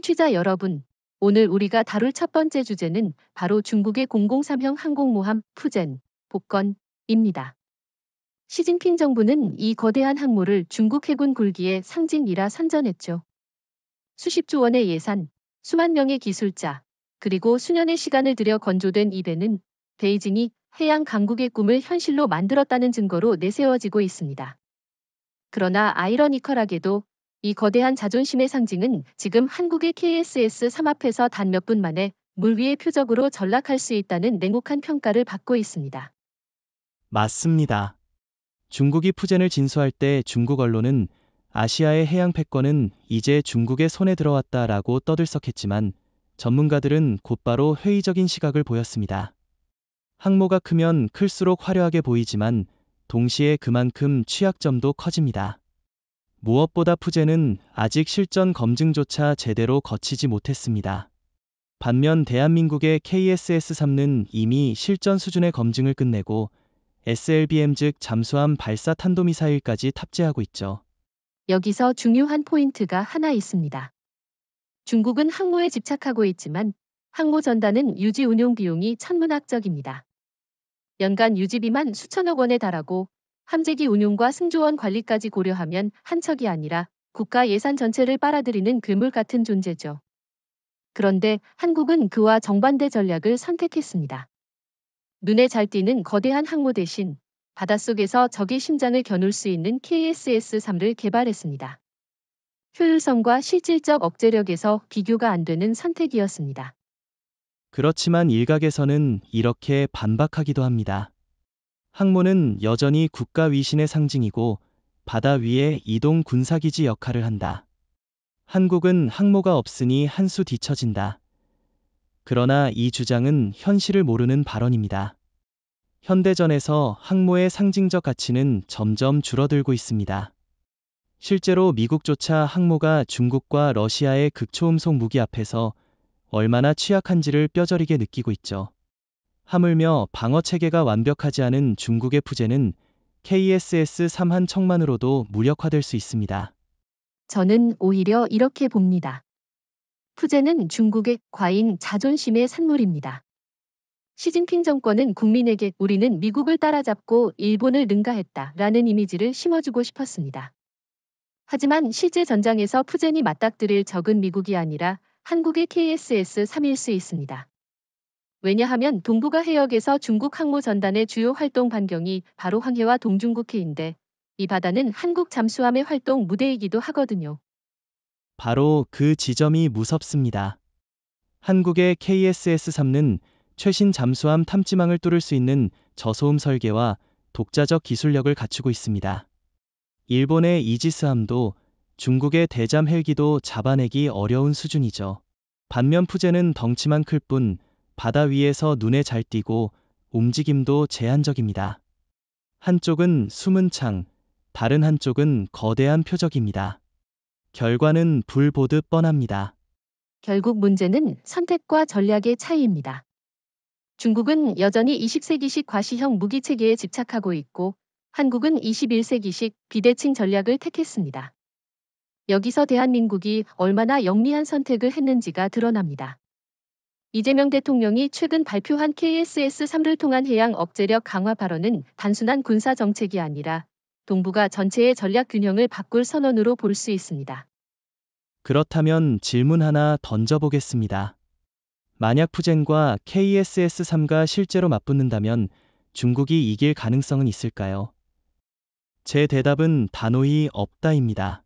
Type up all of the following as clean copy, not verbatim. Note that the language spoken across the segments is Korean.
청취자 여러분, 오늘 우리가 다룰 첫 번째 주제는 바로 중국의 003형 항공모함 푸젠, 복건입니다. 시진핑 정부는 이 거대한 항모를 중국 해군 굴기의 상징이라 선전했죠. 수십조 원의 예산, 수만 명의 기술자, 그리고 수년의 시간을 들여 건조된 이 배는 베이징이 해양 강국의 꿈을 현실로 만들었다는 증거로 내세워지고 있습니다. 그러나 아이러니컬하게도 이 거대한 자존심의 상징은 지금 한국의 KSS-3 앞에서 단 몇 분 만에 물 위의 표적으로 전락할 수 있다는 냉혹한 평가를 받고 있습니다. 맞습니다. 중국이 푸젠을 진수할 때 중국 언론은 아시아의 해양 패권은 이제 중국의 손에 들어왔다라고 떠들썩했지만 전문가들은 곧바로 회의적인 시각을 보였습니다. 항모가 크면 클수록 화려하게 보이지만 동시에 그만큼 취약점도 커집니다. 무엇보다 푸젠은 아직 실전 검증조차 제대로 거치지 못했습니다. 반면 대한민국의 KSS-3는 이미 실전 수준의 검증을 끝내고 SLBM 즉 잠수함 발사 탄도미사일까지 탑재하고 있죠. 여기서 중요한 포인트가 하나 있습니다. 중국은 항모에 집착하고 있지만 항모 전단은 유지 운용 비용이 천문학적입니다. 연간 유지비만 수천억 원에 달하고 함재기 운용과 승조원 관리까지 고려하면 한 척이 아니라 국가 예산 전체를 빨아들이는 괴물 같은 존재죠. 그런데 한국은 그와 정반대 전략을 선택했습니다. 눈에 잘 띄는 거대한 항모 대신 바닷속에서 적의 심장을 겨눌 수 있는 KSS-3를 개발했습니다. 효율성과 실질적 억제력에서 비교가 안 되는 선택이었습니다. 그렇지만 일각에서는 이렇게 반박하기도 합니다. 항모는 여전히 국가 위신의 상징이고 바다 위의 이동 군사기지 역할을 한다. 한국은 항모가 없으니 한 수 뒤처진다. 그러나 이 주장은 현실을 모르는 발언입니다. 현대전에서 항모의 상징적 가치는 점점 줄어들고 있습니다. 실제로 미국조차 항모가 중국과 러시아의 극초음속 무기 앞에서 얼마나 취약한지를 뼈저리게 느끼고 있죠. 하물며 방어체계가 완벽하지 않은 중국의 푸젠은 KSS-3 한 척만으로도 무력화될 수 있습니다. 저는 오히려 이렇게 봅니다. 푸젠은 중국의 과잉 자존심의 산물입니다. 시진핑 정권은 국민에게 우리는 미국을 따라잡고 일본을 능가했다라는 이미지를 심어주고 싶었습니다. 하지만 실제 전장에서 푸젠이 맞닥뜨릴 적은 미국이 아니라 한국의 KSS-3일 수 있습니다. 왜냐하면 동북아 해역에서 중국 항모 전단의 주요 활동 반경이 바로 황해와 동중국해인데 이 바다는 한국 잠수함의 활동 무대이기도 하거든요. 바로 그 지점이 무섭습니다. 한국의 KSS-3는 최신 잠수함 탐지망을 뚫을 수 있는 저소음 설계와 독자적 기술력을 갖추고 있습니다. 일본의 이지스함도 중국의 대잠 헬기도 잡아내기 어려운 수준이죠. 반면 푸젠은 덩치만 클 뿐 바다 위에서 눈에 잘 띄고 움직임도 제한적입니다. 한쪽은 숨은 창, 다른 한쪽은 거대한 표적입니다. 결과는 불 보듯 뻔합니다. 결국 문제는 선택과 전략의 차이입니다. 중국은 여전히 20세기식 과시형 무기 체계에 집착하고 있고 한국은 21세기식 비대칭 전략을 택했습니다. 여기서 대한민국이 얼마나 영리한 선택을 했는지가 드러납니다. 이재명 대통령이 최근 발표한 KSS-3를 통한 해양 억제력 강화 발언은 단순한 군사 정책이 아니라 동북아 전체의 전략 균형을 바꿀 선언으로 볼 수 있습니다. 그렇다면 질문 하나 던져보겠습니다. 만약 푸젠과 KSS-3가 실제로 맞붙는다면 중국이 이길 가능성은 있을까요? 제 대답은 단호히 없다입니다.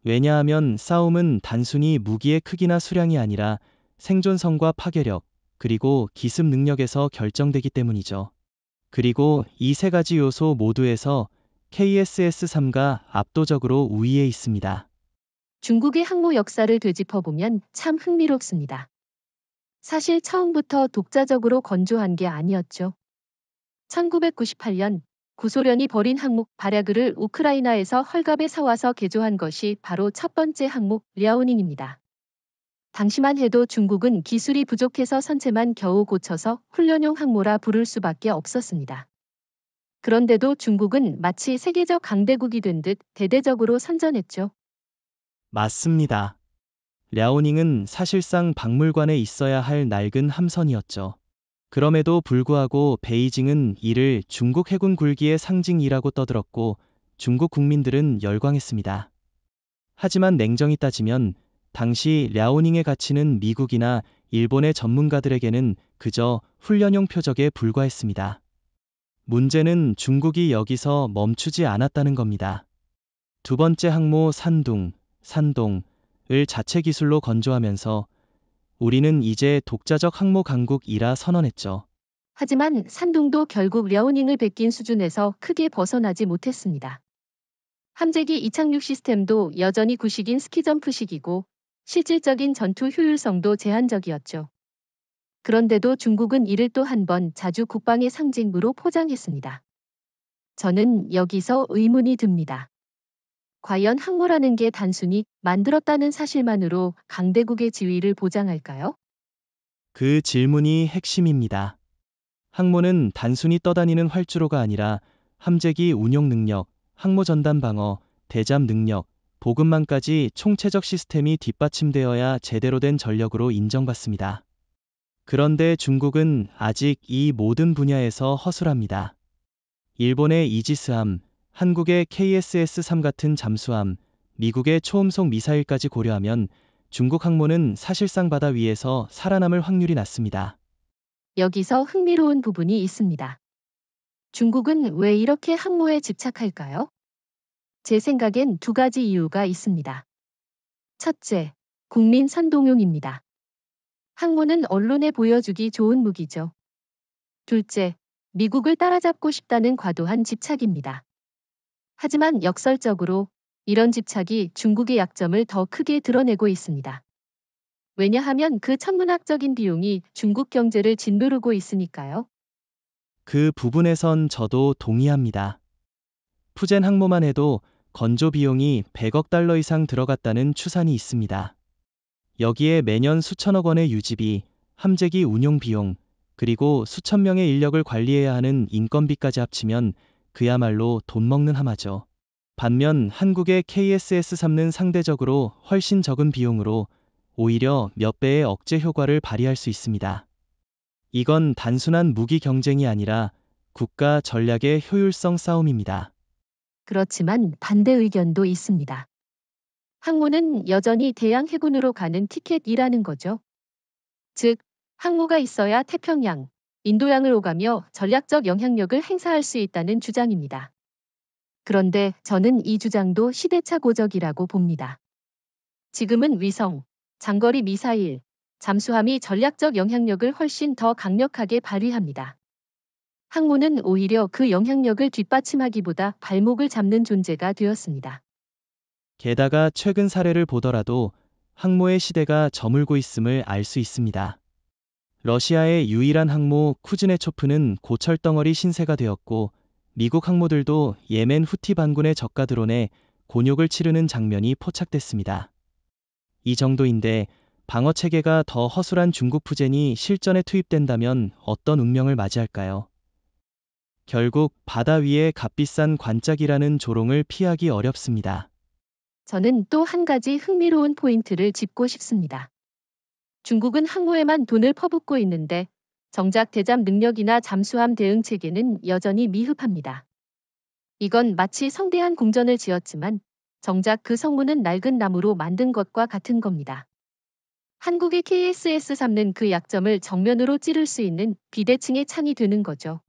왜냐하면 싸움은 단순히 무기의 크기나 수량이 아니라 생존성과 파괴력, 그리고 기습 능력에서 결정되기 때문이죠. 그리고 이 세 가지 요소 모두에서 KSS-3가 압도적으로 우위에 있습니다. 중국의 항모 역사를 되짚어보면 참 흥미롭습니다. 사실 처음부터 독자적으로 건조한 게 아니었죠. 1998년 구소련이 벌인 항목 바랴그를 우크라이나에서 헐갑에 사와서 개조한 것이 바로 첫 번째 항목 랴오닝입니다. 당시만 해도 중국은 기술이 부족해서 선체만 겨우 고쳐서 훈련용 항모라 부를 수밖에 없었습니다. 그런데도 중국은 마치 세계적 강대국이 된 듯 대대적으로 선전했죠. 맞습니다. 랴오닝은 사실상 박물관에 있어야 할 낡은 함선이었죠. 그럼에도 불구하고 베이징은 이를 중국 해군 굴기의 상징이라고 떠들었고 중국 국민들은 열광했습니다. 하지만 냉정히 따지면 당시 랴오닝의 가치는 미국이나 일본의 전문가들에게는 그저 훈련용 표적에 불과했습니다. 문제는 중국이 여기서 멈추지 않았다는 겁니다. 두 번째 항모 산동을 자체 기술로 건조하면서 우리는 이제 독자적 항모 강국이라 선언했죠. 하지만 산둥도 결국 랴오닝을 베낀 수준에서 크게 벗어나지 못했습니다. 함재기 이착륙 시스템도 여전히 구식인 스키점프식이고 실질적인 전투 효율성도 제한적이었죠. 그런데도 중국은 이를 또 한 번 자주 국방의 상징으로 포장했습니다. 저는 여기서 의문이 듭니다. 과연 항모라는 게 단순히 만들었다는 사실만으로 강대국의 지위를 보장할까요? 그 질문이 핵심입니다. 항모는 단순히 떠다니는 활주로가 아니라 함재기 운용 능력, 항모 전단 방어, 대잠 능력, 보급망까지 총체적 시스템이 뒷받침되어야 제대로 된 전력으로 인정받습니다. 그런데 중국은 아직 이 모든 분야에서 허술합니다. 일본의 이지스함, 한국의 KSS-3 같은 잠수함, 미국의 초음속 미사일까지 고려하면 중국 항모는 사실상 바다 위에서 살아남을 확률이 낮습니다. 여기서 흥미로운 부분이 있습니다. 중국은 왜 이렇게 항모에 집착할까요? 제 생각엔 두 가지 이유가 있습니다. 첫째, 국민 선동용입니다. 항모는 언론에 보여주기 좋은 무기죠. 둘째, 미국을 따라잡고 싶다는 과도한 집착입니다. 하지만 역설적으로 이런 집착이 중국의 약점을 더 크게 드러내고 있습니다. 왜냐하면 그 천문학적인 비용이 중국 경제를 짓누르고 있으니까요. 그 부분에선 저도 동의합니다. 푸젠 항모만 해도 건조 비용이 100억 달러 이상 들어갔다는 추산이 있습니다. 여기에 매년 수천억 원의 유지비, 함재기 운용 비용, 그리고 수천 명의 인력을 관리해야 하는 인건비까지 합치면 그야말로 돈 먹는 하마죠. 반면 한국의 KSS-3는 상대적으로 훨씬 적은 비용으로 오히려 몇 배의 억제 효과를 발휘할 수 있습니다. 이건 단순한 무기 경쟁이 아니라 국가 전략의 효율성 싸움입니다. 그렇지만 반대 의견도 있습니다. 항모는 여전히 대양 해군으로 가는 티켓이라는 거죠. 즉, 항모가 있어야 태평양, 인도양을 오가며 전략적 영향력을 행사할 수 있다는 주장입니다. 그런데 저는 이 주장도 시대착오적이라고 봅니다. 지금은 위성, 장거리 미사일, 잠수함이 전략적 영향력을 훨씬 더 강력하게 발휘합니다. 항모는 오히려 그 영향력을 뒷받침하기보다 발목을 잡는 존재가 되었습니다. 게다가 최근 사례를 보더라도 항모의 시대가 저물고 있음을 알 수 있습니다. 러시아의 유일한 항모 쿠즈네초프는 고철덩어리 신세가 되었고 미국 항모들도 예멘 후티 반군의 저가 드론에 곤욕을 치르는 장면이 포착됐습니다. 이 정도인데 방어 체계가 더 허술한 중국 푸젠이 실전에 투입된다면 어떤 운명을 맞이할까요? 결국 바다 위에 값비싼 관짝이라는 조롱을 피하기 어렵습니다. 저는 또 한 가지 흥미로운 포인트를 짚고 싶습니다. 중국은 항모에만 돈을 퍼붓고 있는데 정작 대잠 능력이나 잠수함 대응 체계는 여전히 미흡합니다. 이건 마치 성대한 궁전을 지었지만 정작 그 성문은 낡은 나무로 만든 것과 같은 겁니다. 한국의 KSS-3는 그 약점을 정면으로 찌를 수 있는 비대칭의 창이 되는 거죠.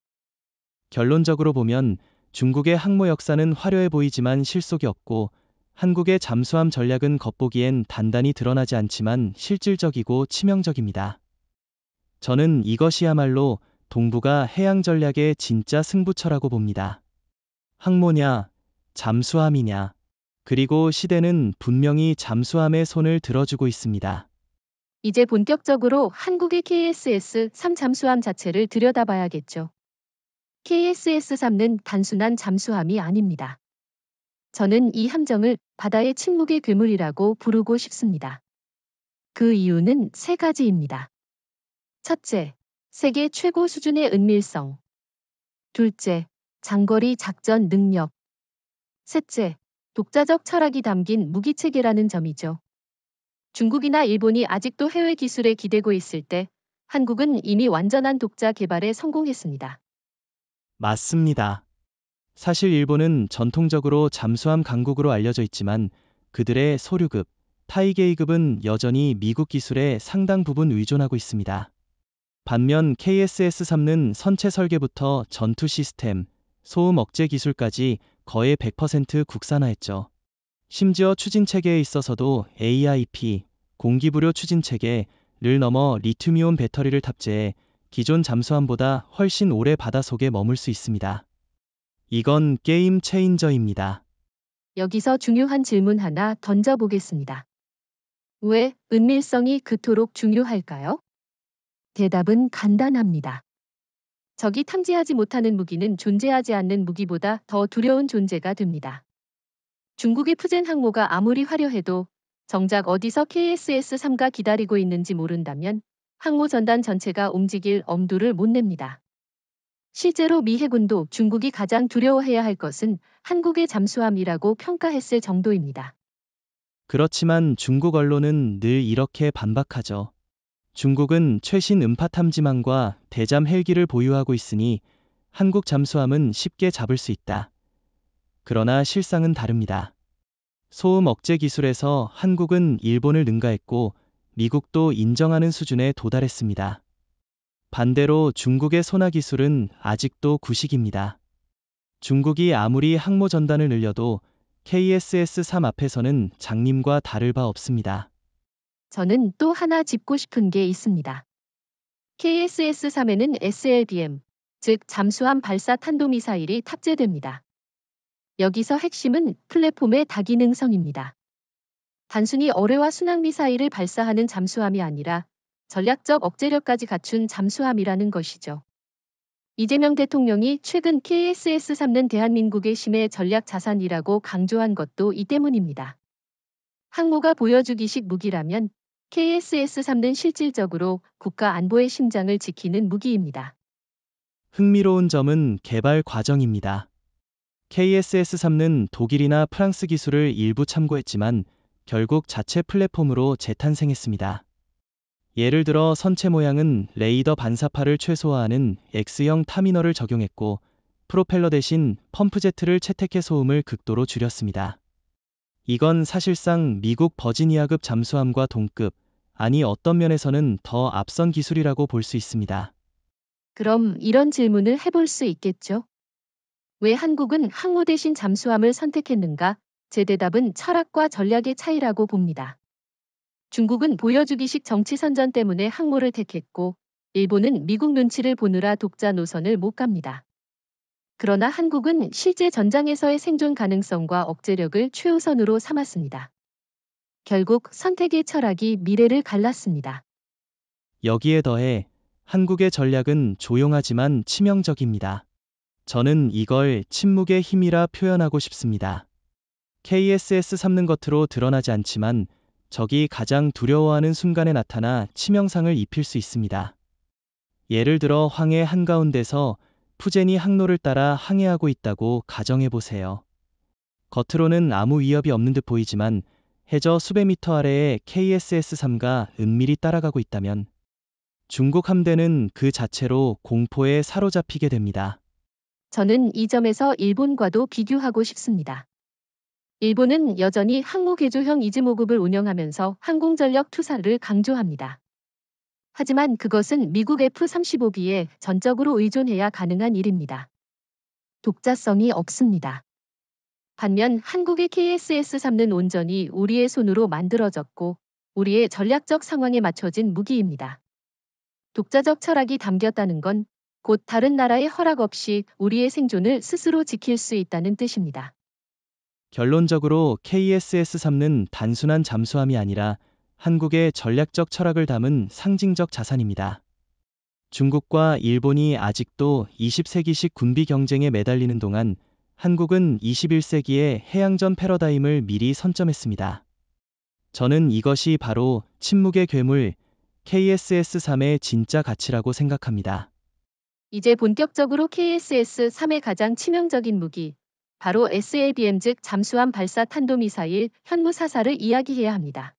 결론적으로 보면 중국의 항모 역사는 화려해 보이지만 실속이 없고 한국의 잠수함 전략은 겉보기엔 단단히 드러나지 않지만 실질적이고 치명적입니다. 저는 이것이야말로 동북아 해양 전략의 진짜 승부처라고 봅니다. 항모냐, 잠수함이냐. 그리고 시대는 분명히 잠수함의 손을 들어주고 있습니다. 이제 본격적으로 한국의 KSS-3 잠수함 자체를 들여다봐야겠죠. KSS-3는 단순한 잠수함이 아닙니다. 저는 이 함정을 바다의 침묵의 괴물이라고 부르고 싶습니다. 그 이유는 세 가지입니다. 첫째, 세계 최고 수준의 은밀성. 둘째, 장거리 작전 능력. 셋째, 독자적 철학이 담긴 무기체계라는 점이죠. 중국이나 일본이 아직도 해외 기술에 기대고 있을 때 한국은 이미 완전한 독자 개발에 성공했습니다. 맞습니다. 사실 일본은 전통적으로 잠수함 강국으로 알려져 있지만 그들의 소류급, 타이게이급은 여전히 미국 기술에 상당 부분 의존하고 있습니다. 반면 KSS-3는 선체 설계부터 전투 시스템, 소음 억제 기술까지 거의 100% 국산화했죠. 심지어 추진 체계에 있어서도 AIP, 공기부료 추진 체계를 넘어 리튬이온 배터리를 탑재해 기존 잠수함보다 훨씬 오래 바다속에 머물 수 있습니다. 이건 게임 체인저입니다. 여기서 중요한 질문 하나 던져보겠습니다. 왜 은밀성이 그토록 중요할까요? 대답은 간단합니다. 적이 탐지하지 못하는 무기는 존재하지 않는 무기보다 더 두려운 존재가 됩니다. 중국의 푸젠 항모가 아무리 화려해도 정작 어디서 KSS-3가 기다리고 있는지 모른다면 항모 전단 전체가 움직일 엄두를 못 냅니다. 실제로 미 해군도 중국이 가장 두려워해야 할 것은 한국의 잠수함이라고 평가했을 정도입니다. 그렇지만 중국 언론은 늘 이렇게 반박하죠. 중국은 최신 음파 탐지망과 대잠 헬기를 보유하고 있으니 한국 잠수함은 쉽게 잡을 수 있다. 그러나 실상은 다릅니다. 소음 억제 기술에서 한국은 일본을 능가했고 미국도 인정하는 수준에 도달했습니다. 반대로 중국의 소나 기술은 아직도 구식입니다. 중국이 아무리 항모 전단을 늘려도 KSS-3 앞에서는 장님과 다를 바 없습니다. 저는 또 하나 짚고 싶은 게 있습니다. KSS-3에는 SLBM, 즉 잠수함 발사 탄도미사일이 탑재됩니다. 여기서 핵심은 플랫폼의 다기능성입니다. 단순히 어뢰와 순항미사일을 발사하는 잠수함이 아니라 전략적 억제력까지 갖춘 잠수함이라는 것이죠. 이재명 대통령이 최근 KSS-3는 대한민국의 심해 전략 자산이라고 강조한 것도 이 때문입니다. 항모가 보여주기식 무기라면 KSS-3는 실질적으로 국가 안보의 심장을 지키는 무기입니다. 흥미로운 점은 개발 과정입니다. KSS-3는 독일이나 프랑스 기술을 일부 참고했지만 결국 자체 플랫폼으로 재탄생했습니다. 예를 들어 선체 모양은 레이더 반사파를 최소화하는 X형 타미널을 적용했고 프로펠러 대신 펌프제트를 채택해 소음을 극도로 줄였습니다. 이건 사실상 미국 버지니아급 잠수함과 동급, 아니 어떤 면에서는 더 앞선 기술이라고 볼 수 있습니다. 그럼 이런 질문을 해볼 수 있겠죠? 왜 한국은 항모 대신 잠수함을 선택했는가? 제 대답은 철학과 전략의 차이라고 봅니다. 중국은 보여주기식 정치 선전 때문에 항모를 택했고, 일본은 미국 눈치를 보느라 독자 노선을 못 갑니다. 그러나 한국은 실제 전장에서의 생존 가능성과 억제력을 최우선으로 삼았습니다. 결국 선택의 철학이 미래를 갈랐습니다. 여기에 더해 한국의 전략은 조용하지만 치명적입니다. 저는 이걸 침묵의 힘이라 표현하고 싶습니다. KSS-3는 겉으로 드러나지 않지만 적이 가장 두려워하는 순간에 나타나 치명상을 입힐 수 있습니다. 예를 들어 황해 한가운데서 푸젠이 항로를 따라 항해하고 있다고 가정해보세요. 겉으로는 아무 위협이 없는 듯 보이지만 해저 수백 미터 아래에 KSS-3가 은밀히 따라가고 있다면 중국 함대는 그 자체로 공포에 사로잡히게 됩니다. 저는 이 점에서 일본과도 비교하고 싶습니다. 일본은 여전히 항모 개조형 이즈모급을 운영하면서 항공전력 투사를 강조합니다. 하지만 그것은 미국 F-35B에 전적으로 의존해야 가능한 일입니다. 독자성이 없습니다. 반면 한국의 KSS-3는 온전히 우리의 손으로 만들어졌고 우리의 전략적 상황에 맞춰진 무기입니다. 독자적 철학이 담겼다는 건 곧 다른 나라의 허락 없이 우리의 생존을 스스로 지킬 수 있다는 뜻입니다. 결론적으로 KSS-3는 단순한 잠수함이 아니라 한국의 전략적 철학을 담은 상징적 자산입니다. 중국과 일본이 아직도 20세기식 군비 경쟁에 매달리는 동안 한국은 21세기의 해양전 패러다임을 미리 선점했습니다. 저는 이것이 바로 침묵의 괴물 KSS-3의 진짜 가치라고 생각합니다. 이제 본격적으로 KSS-3의 가장 치명적인 무기, 바로 SLBM 즉 잠수함 발사 탄도미사일 현무사사를 이야기해야 합니다.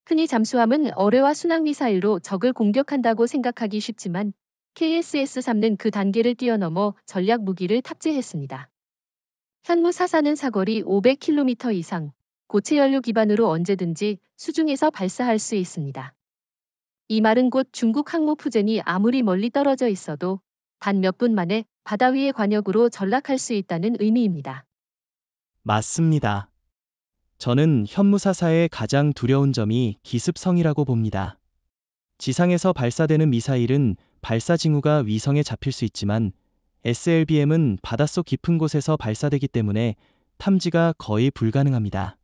흔히 잠수함은 어뢰와 순항미사일로 적을 공격한다고 생각하기 쉽지만 KSS-3는 그 단계를 뛰어넘어 전략 무기를 탑재했습니다. 현무 사사는 사거리 500km 이상, 고체 연료 기반으로 언제든지 수중에서 발사할 수 있습니다. 이 말은 곧 중국 항모 푸젠이 아무리 멀리 떨어져 있어도 단 몇 분 만에 바다 위의 관역으로 전락할 수 있다는 의미입니다. 맞습니다. 저는 현무사사의 가장 두려운 점이 기습성이라고 봅니다. 지상에서 발사되는 미사일은 발사 징후가 위성에 잡힐 수 있지만 SLBM은 바닷속 깊은 곳에서 발사되기 때문에 탐지가 거의 불가능합니다.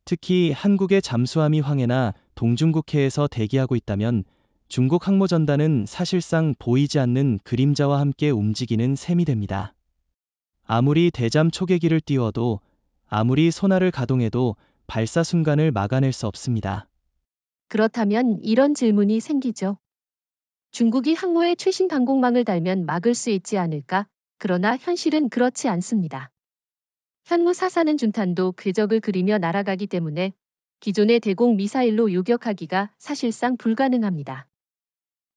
특히 한국의 잠수함이 황해나 동중국해에서 대기하고 있다면 중국 항모전단은 사실상 보이지 않는 그림자와 함께 움직이는 셈이 됩니다. 아무리 대잠 초계기를 띄워도 아무리 소나를 가동해도 발사 순간을 막아낼 수 없습니다. 그렇다면 이런 질문이 생기죠. 중국이 항모에 최신 방공망을 달면 막을 수 있지 않을까? 그러나 현실은 그렇지 않습니다. 현무 사사는 준탄도 궤적을 그리며 날아가기 때문에 기존의 대공 미사일로 요격하기가 사실상 불가능합니다.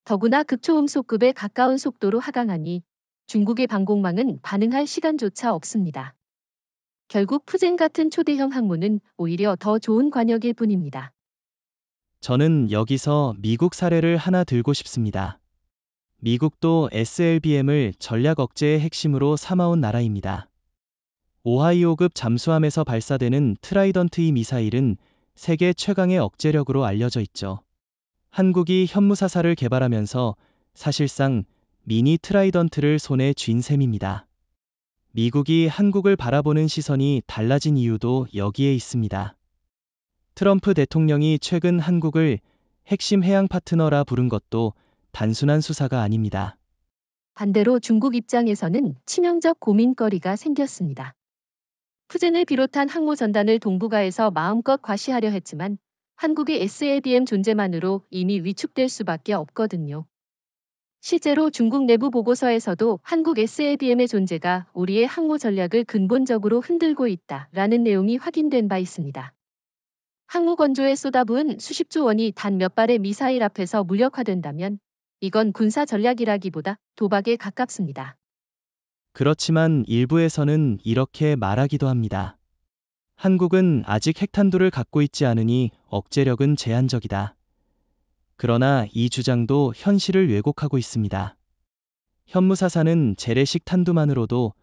더구나 극초음속급에 가까운 속도로 하강하니 중국의 방공망은 반응할 시간조차 없습니다. 결국 푸젠 같은 초대형 항모는 오히려 더 좋은 관역일 뿐입니다. 저는 여기서 미국 사례를 하나 들고 싶습니다. 미국도 SLBM을 전략 억제의 핵심으로 삼아온 나라입니다. 오하이오급 잠수함에서 발사되는 트라이던트-2 미사일은 세계 최강의 억제력으로 알려져 있죠. 한국이 현무사사를 개발하면서 사실상 미니 트라이던트를 손에 쥔 셈입니다. 미국이 한국을 바라보는 시선이 달라진 이유도 여기에 있습니다. 트럼프 대통령이 최근 한국을 핵심 해양 파트너라 부른 것도 단순한 수사가 아닙니다. 반대로 중국 입장에서는 치명적 고민거리가 생겼습니다. 푸젠을 비롯한 항모 전단을 동북아에서 마음껏 과시하려 했지만 한국의 SLBM 존재만으로 이미 위축될 수밖에 없거든요. 실제로 중국 내부 보고서에서도 한국 SLBM의 존재가 우리의 항모 전략을 근본적으로 흔들고 있다라는 내용이 확인된 바 있습니다. 항모 건조에 쏟아부은 수십조 원이 단 몇 발의 미사일 앞에서 무력화된다면 이건 군사 전략이라기보다 도박에 가깝습니다. 그렇지만 일부에서는 이렇게 말하기도 합니다. 한국은 아직 핵탄두를 갖고 있지 않으니 억제력은 제한적이다. 그러나 이 주장도 현실을 왜곡하고 있습니다. 현무사사는 재래식 탄두만으로도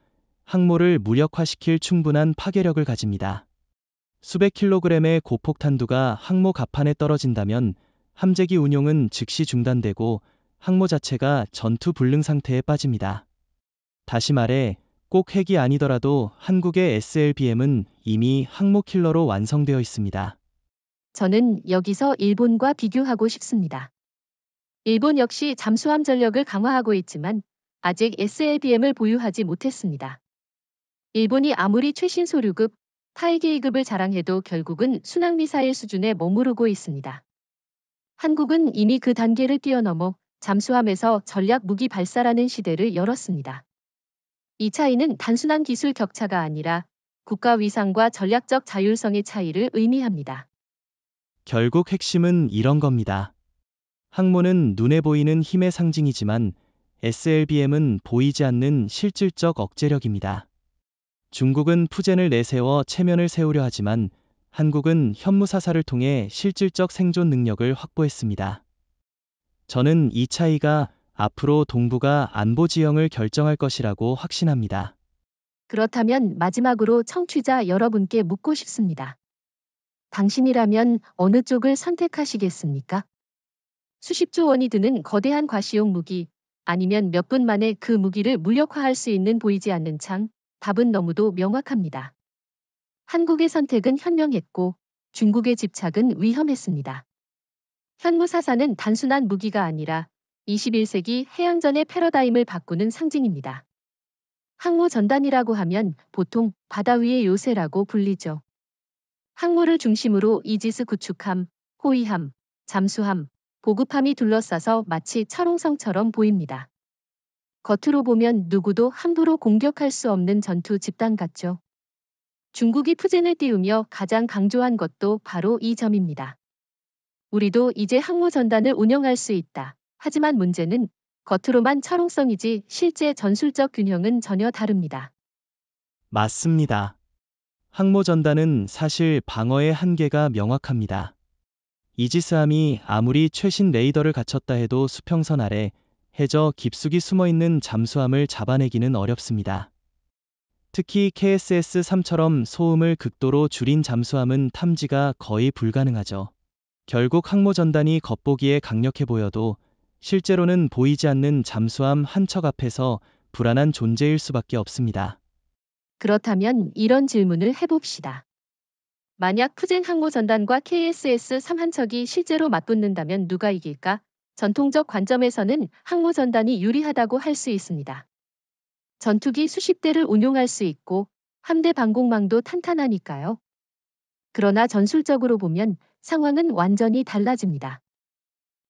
항모를 무력화시킬 충분한 파괴력을 가집니다. 수백 킬로그램의 고폭탄두가 항모 갑판에 떨어진다면 함재기 운용은 즉시 중단되고 항모 자체가 전투 불능 상태에 빠집니다. 다시 말해 꼭 핵이 아니더라도 한국의 SLBM은 이미 항모 킬러로 완성되어 있습니다. 저는 여기서 일본과 비교하고 싶습니다. 일본 역시 잠수함 전력을 강화하고 있지만 아직 SLBM을 보유하지 못했습니다. 일본이 아무리 최신 소류급, 타이게이급을 자랑해도 결국은 순항미사일 수준에 머무르고 있습니다. 한국은 이미 그 단계를 뛰어넘어 잠수함에서 전략 무기 발사라는 시대를 열었습니다. 이 차이는 단순한 기술 격차가 아니라 국가 위상과 전략적 자율성의 차이를 의미합니다. 결국 핵심은 이런 겁니다. 항모는 눈에 보이는 힘의 상징이지만 SLBM은 보이지 않는 실질적 억제력입니다. 중국은 푸젠을 내세워 체면을 세우려 하지만 한국은 현무사사를 통해 실질적 생존 능력을 확보했습니다. 저는 이 차이가 앞으로 동북아 안보 지형을 결정할 것이라고 확신합니다. 그렇다면 마지막으로 청취자 여러분께 묻고 싶습니다. 당신이라면 어느 쪽을 선택하시겠습니까? 수십조 원이 드는 거대한 과시용 무기, 아니면 몇 분 만에 그 무기를 무력화할 수 있는 보이지 않는 창? 답은 너무도 명확합니다. 한국의 선택은 현명했고 중국의 집착은 위험했습니다. 현무사사는 단순한 무기가 아니라 21세기 해양전의 패러다임을 바꾸는 상징입니다. 항모 전단이라고 하면 보통 바다 위의 요새라고 불리죠. 항모를 중심으로 이지스 구축함, 호위함, 잠수함, 보급함이 둘러싸서 마치 철옹성처럼 보입니다. 겉으로 보면 누구도 함부로 공격할 수 없는 전투 집단 같죠. 중국이 푸젠을 띄우며 가장 강조한 것도 바로 이 점입니다. 우리도 이제 항모 전단을 운영할 수 있다. 하지만 문제는 겉으로만 철옹성이지 실제 전술적 균형은 전혀 다릅니다. 맞습니다. 항모전단은 사실 방어의 한계가 명확합니다. 이지스함이 아무리 최신 레이더를 갖췄다 해도 수평선 아래 해저 깊숙이 숨어있는 잠수함을 잡아내기는 어렵습니다. 특히 KSS-3처럼 소음을 극도로 줄인 잠수함은 탐지가 거의 불가능하죠. 결국 항모전단이 겉보기에 강력해 보여도 실제로는 보이지 않는 잠수함 한 척 앞에서 불안한 존재일 수밖에 없습니다. 그렇다면 이런 질문을 해봅시다. 만약 푸젠 항모 전단과 KSS-3 한 척이 실제로 맞붙는다면 누가 이길까? 전통적 관점에서는 항모 전단이 유리하다고 할 수 있습니다. 전투기 수십 대를 운용할 수 있고 함대 방공망도 탄탄하니까요. 그러나 전술적으로 보면 상황은 완전히 달라집니다.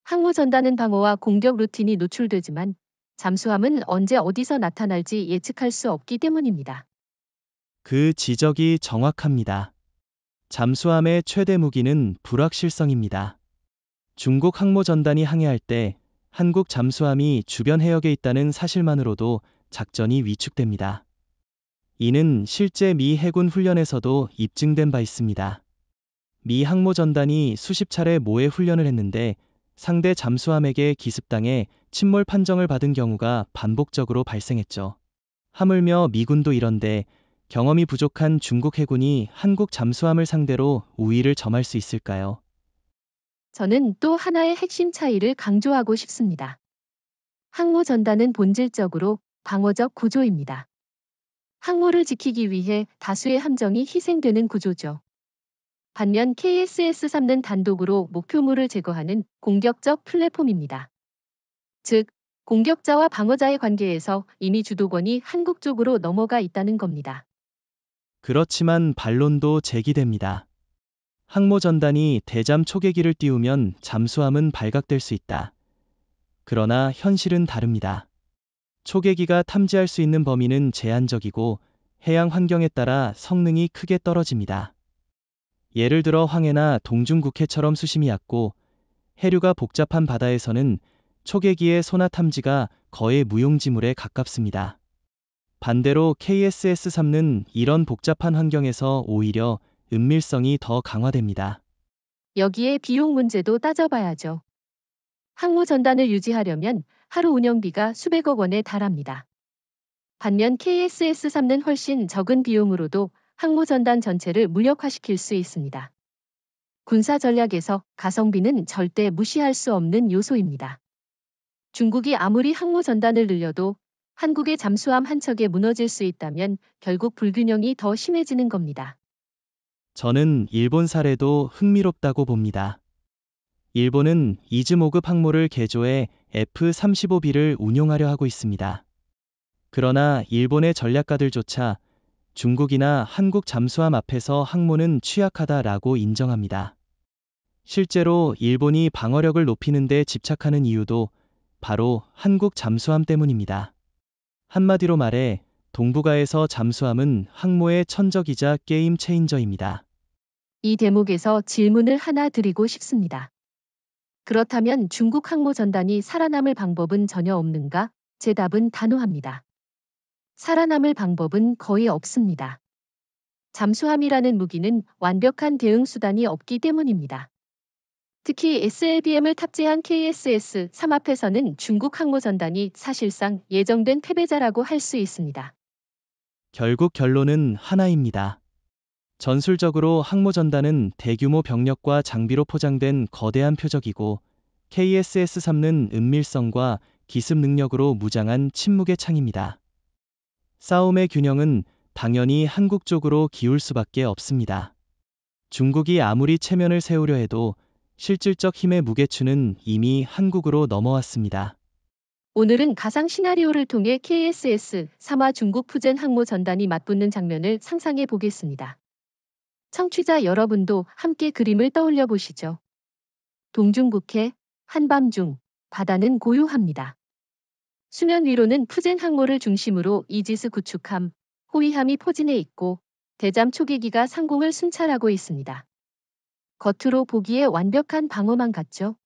항모 전단은 방어와 공격 루틴이 노출되지만 잠수함은 언제 어디서 나타날지 예측할 수 없기 때문입니다. 그 지적이 정확합니다. 잠수함의 최대 무기는 불확실성입니다. 중국 항모전단이 항해할 때 한국 잠수함이 주변 해역에 있다는 사실만으로도 작전이 위축됩니다. 이는 실제 미 해군 훈련에서도 입증된 바 있습니다. 미 항모전단이 수십 차례 모의 훈련을 했는데 상대 잠수함에게 기습당해 침몰 판정을 받은 경우가 반복적으로 발생했죠. 하물며 미군도 이런데 경험이 부족한 중국 해군이 한국 잠수함을 상대로 우위를 점할 수 있을까요? 저는 또 하나의 핵심 차이를 강조하고 싶습니다. 항모 전단은 본질적으로 방어적 구조입니다. 항모를 지키기 위해 다수의 함정이 희생되는 구조죠. 반면 KSS-3는 단독으로 목표물을 제거하는 공격적 플랫폼입니다. 즉, 공격자와 방어자의 관계에서 이미 주도권이 한국 쪽으로 넘어가 있다는 겁니다. 그렇지만 반론도 제기됩니다. 항모전단이 대잠 초계기를 띄우면 잠수함은 발각될 수 있다. 그러나 현실은 다릅니다. 초계기가 탐지할 수 있는 범위는 제한적이고 해양 환경에 따라 성능이 크게 떨어집니다. 예를 들어 황해나 동중국해처럼 수심이 얕고 해류가 복잡한 바다에서는 초계기의 소나 탐지가 거의 무용지물에 가깝습니다. 반대로 KSS-3는 이런 복잡한 환경에서 오히려 은밀성이 더 강화됩니다. 여기에 비용 문제도 따져봐야죠. 항모 전단을 유지하려면 하루 운영비가 수백억 원에 달합니다. 반면 KSS-3는 훨씬 적은 비용으로도 항모 전단 전체를 무력화시킬 수 있습니다. 군사 전략에서 가성비는 절대 무시할 수 없는 요소입니다. 중국이 아무리 항모 전단을 늘려도 한국의 잠수함 한 척에 무너질 수 있다면 결국 불균형이 더 심해지는 겁니다. 저는 일본 사례도 흥미롭다고 봅니다. 일본은 이즈모급 항모를 개조해 F-35B를 운용하려 하고 있습니다. 그러나 일본의 전략가들조차 중국이나 한국 잠수함 앞에서 항모는 취약하다라고 인정합니다. 실제로 일본이 방어력을 높이는 데 집착하는 이유도 바로 한국 잠수함 때문입니다. 한마디로 말해 동북아에서 잠수함은 항모의 천적이자 게임 체인저입니다. 이 대목에서 질문을 하나 드리고 싶습니다. 그렇다면 중국 항모 전단이 살아남을 방법은 전혀 없는가? 제 답은 단호합니다. 살아남을 방법은 거의 없습니다. 잠수함이라는 무기는 완벽한 대응 수단이 없기 때문입니다. 특히 SLBM을 탑재한 KSS-3 앞에서는 중국 항모 전단이 사실상 예정된 패배자라고 할 수 있습니다. 결국 결론은 하나입니다. 전술적으로 항모전단은 대규모 병력과 장비로 포장된 거대한 표적이고 KSS-3는 은밀성과 기습 능력으로 무장한 침묵의 창입니다. 싸움의 균형은 당연히 한국 쪽으로 기울 수밖에 없습니다. 중국이 아무리 체면을 세우려 해도 실질적 힘의 무게추는 이미 한국으로 넘어왔습니다. 오늘은 가상 시나리오를 통해 KSS-3와 중국 푸젠 항모 전단이 맞붙는 장면을 상상해 보겠습니다. 청취자 여러분도 함께 그림을 떠올려 보시죠. 동중국해, 한밤중, 바다는 고요합니다. 수면 위로는 푸젠 항모를 중심으로 이지스 구축함, 호위함이 포진해 있고 대잠 초계기가 상공을 순찰하고 있습니다. 겉으로 보기에 완벽한 방어망 같죠?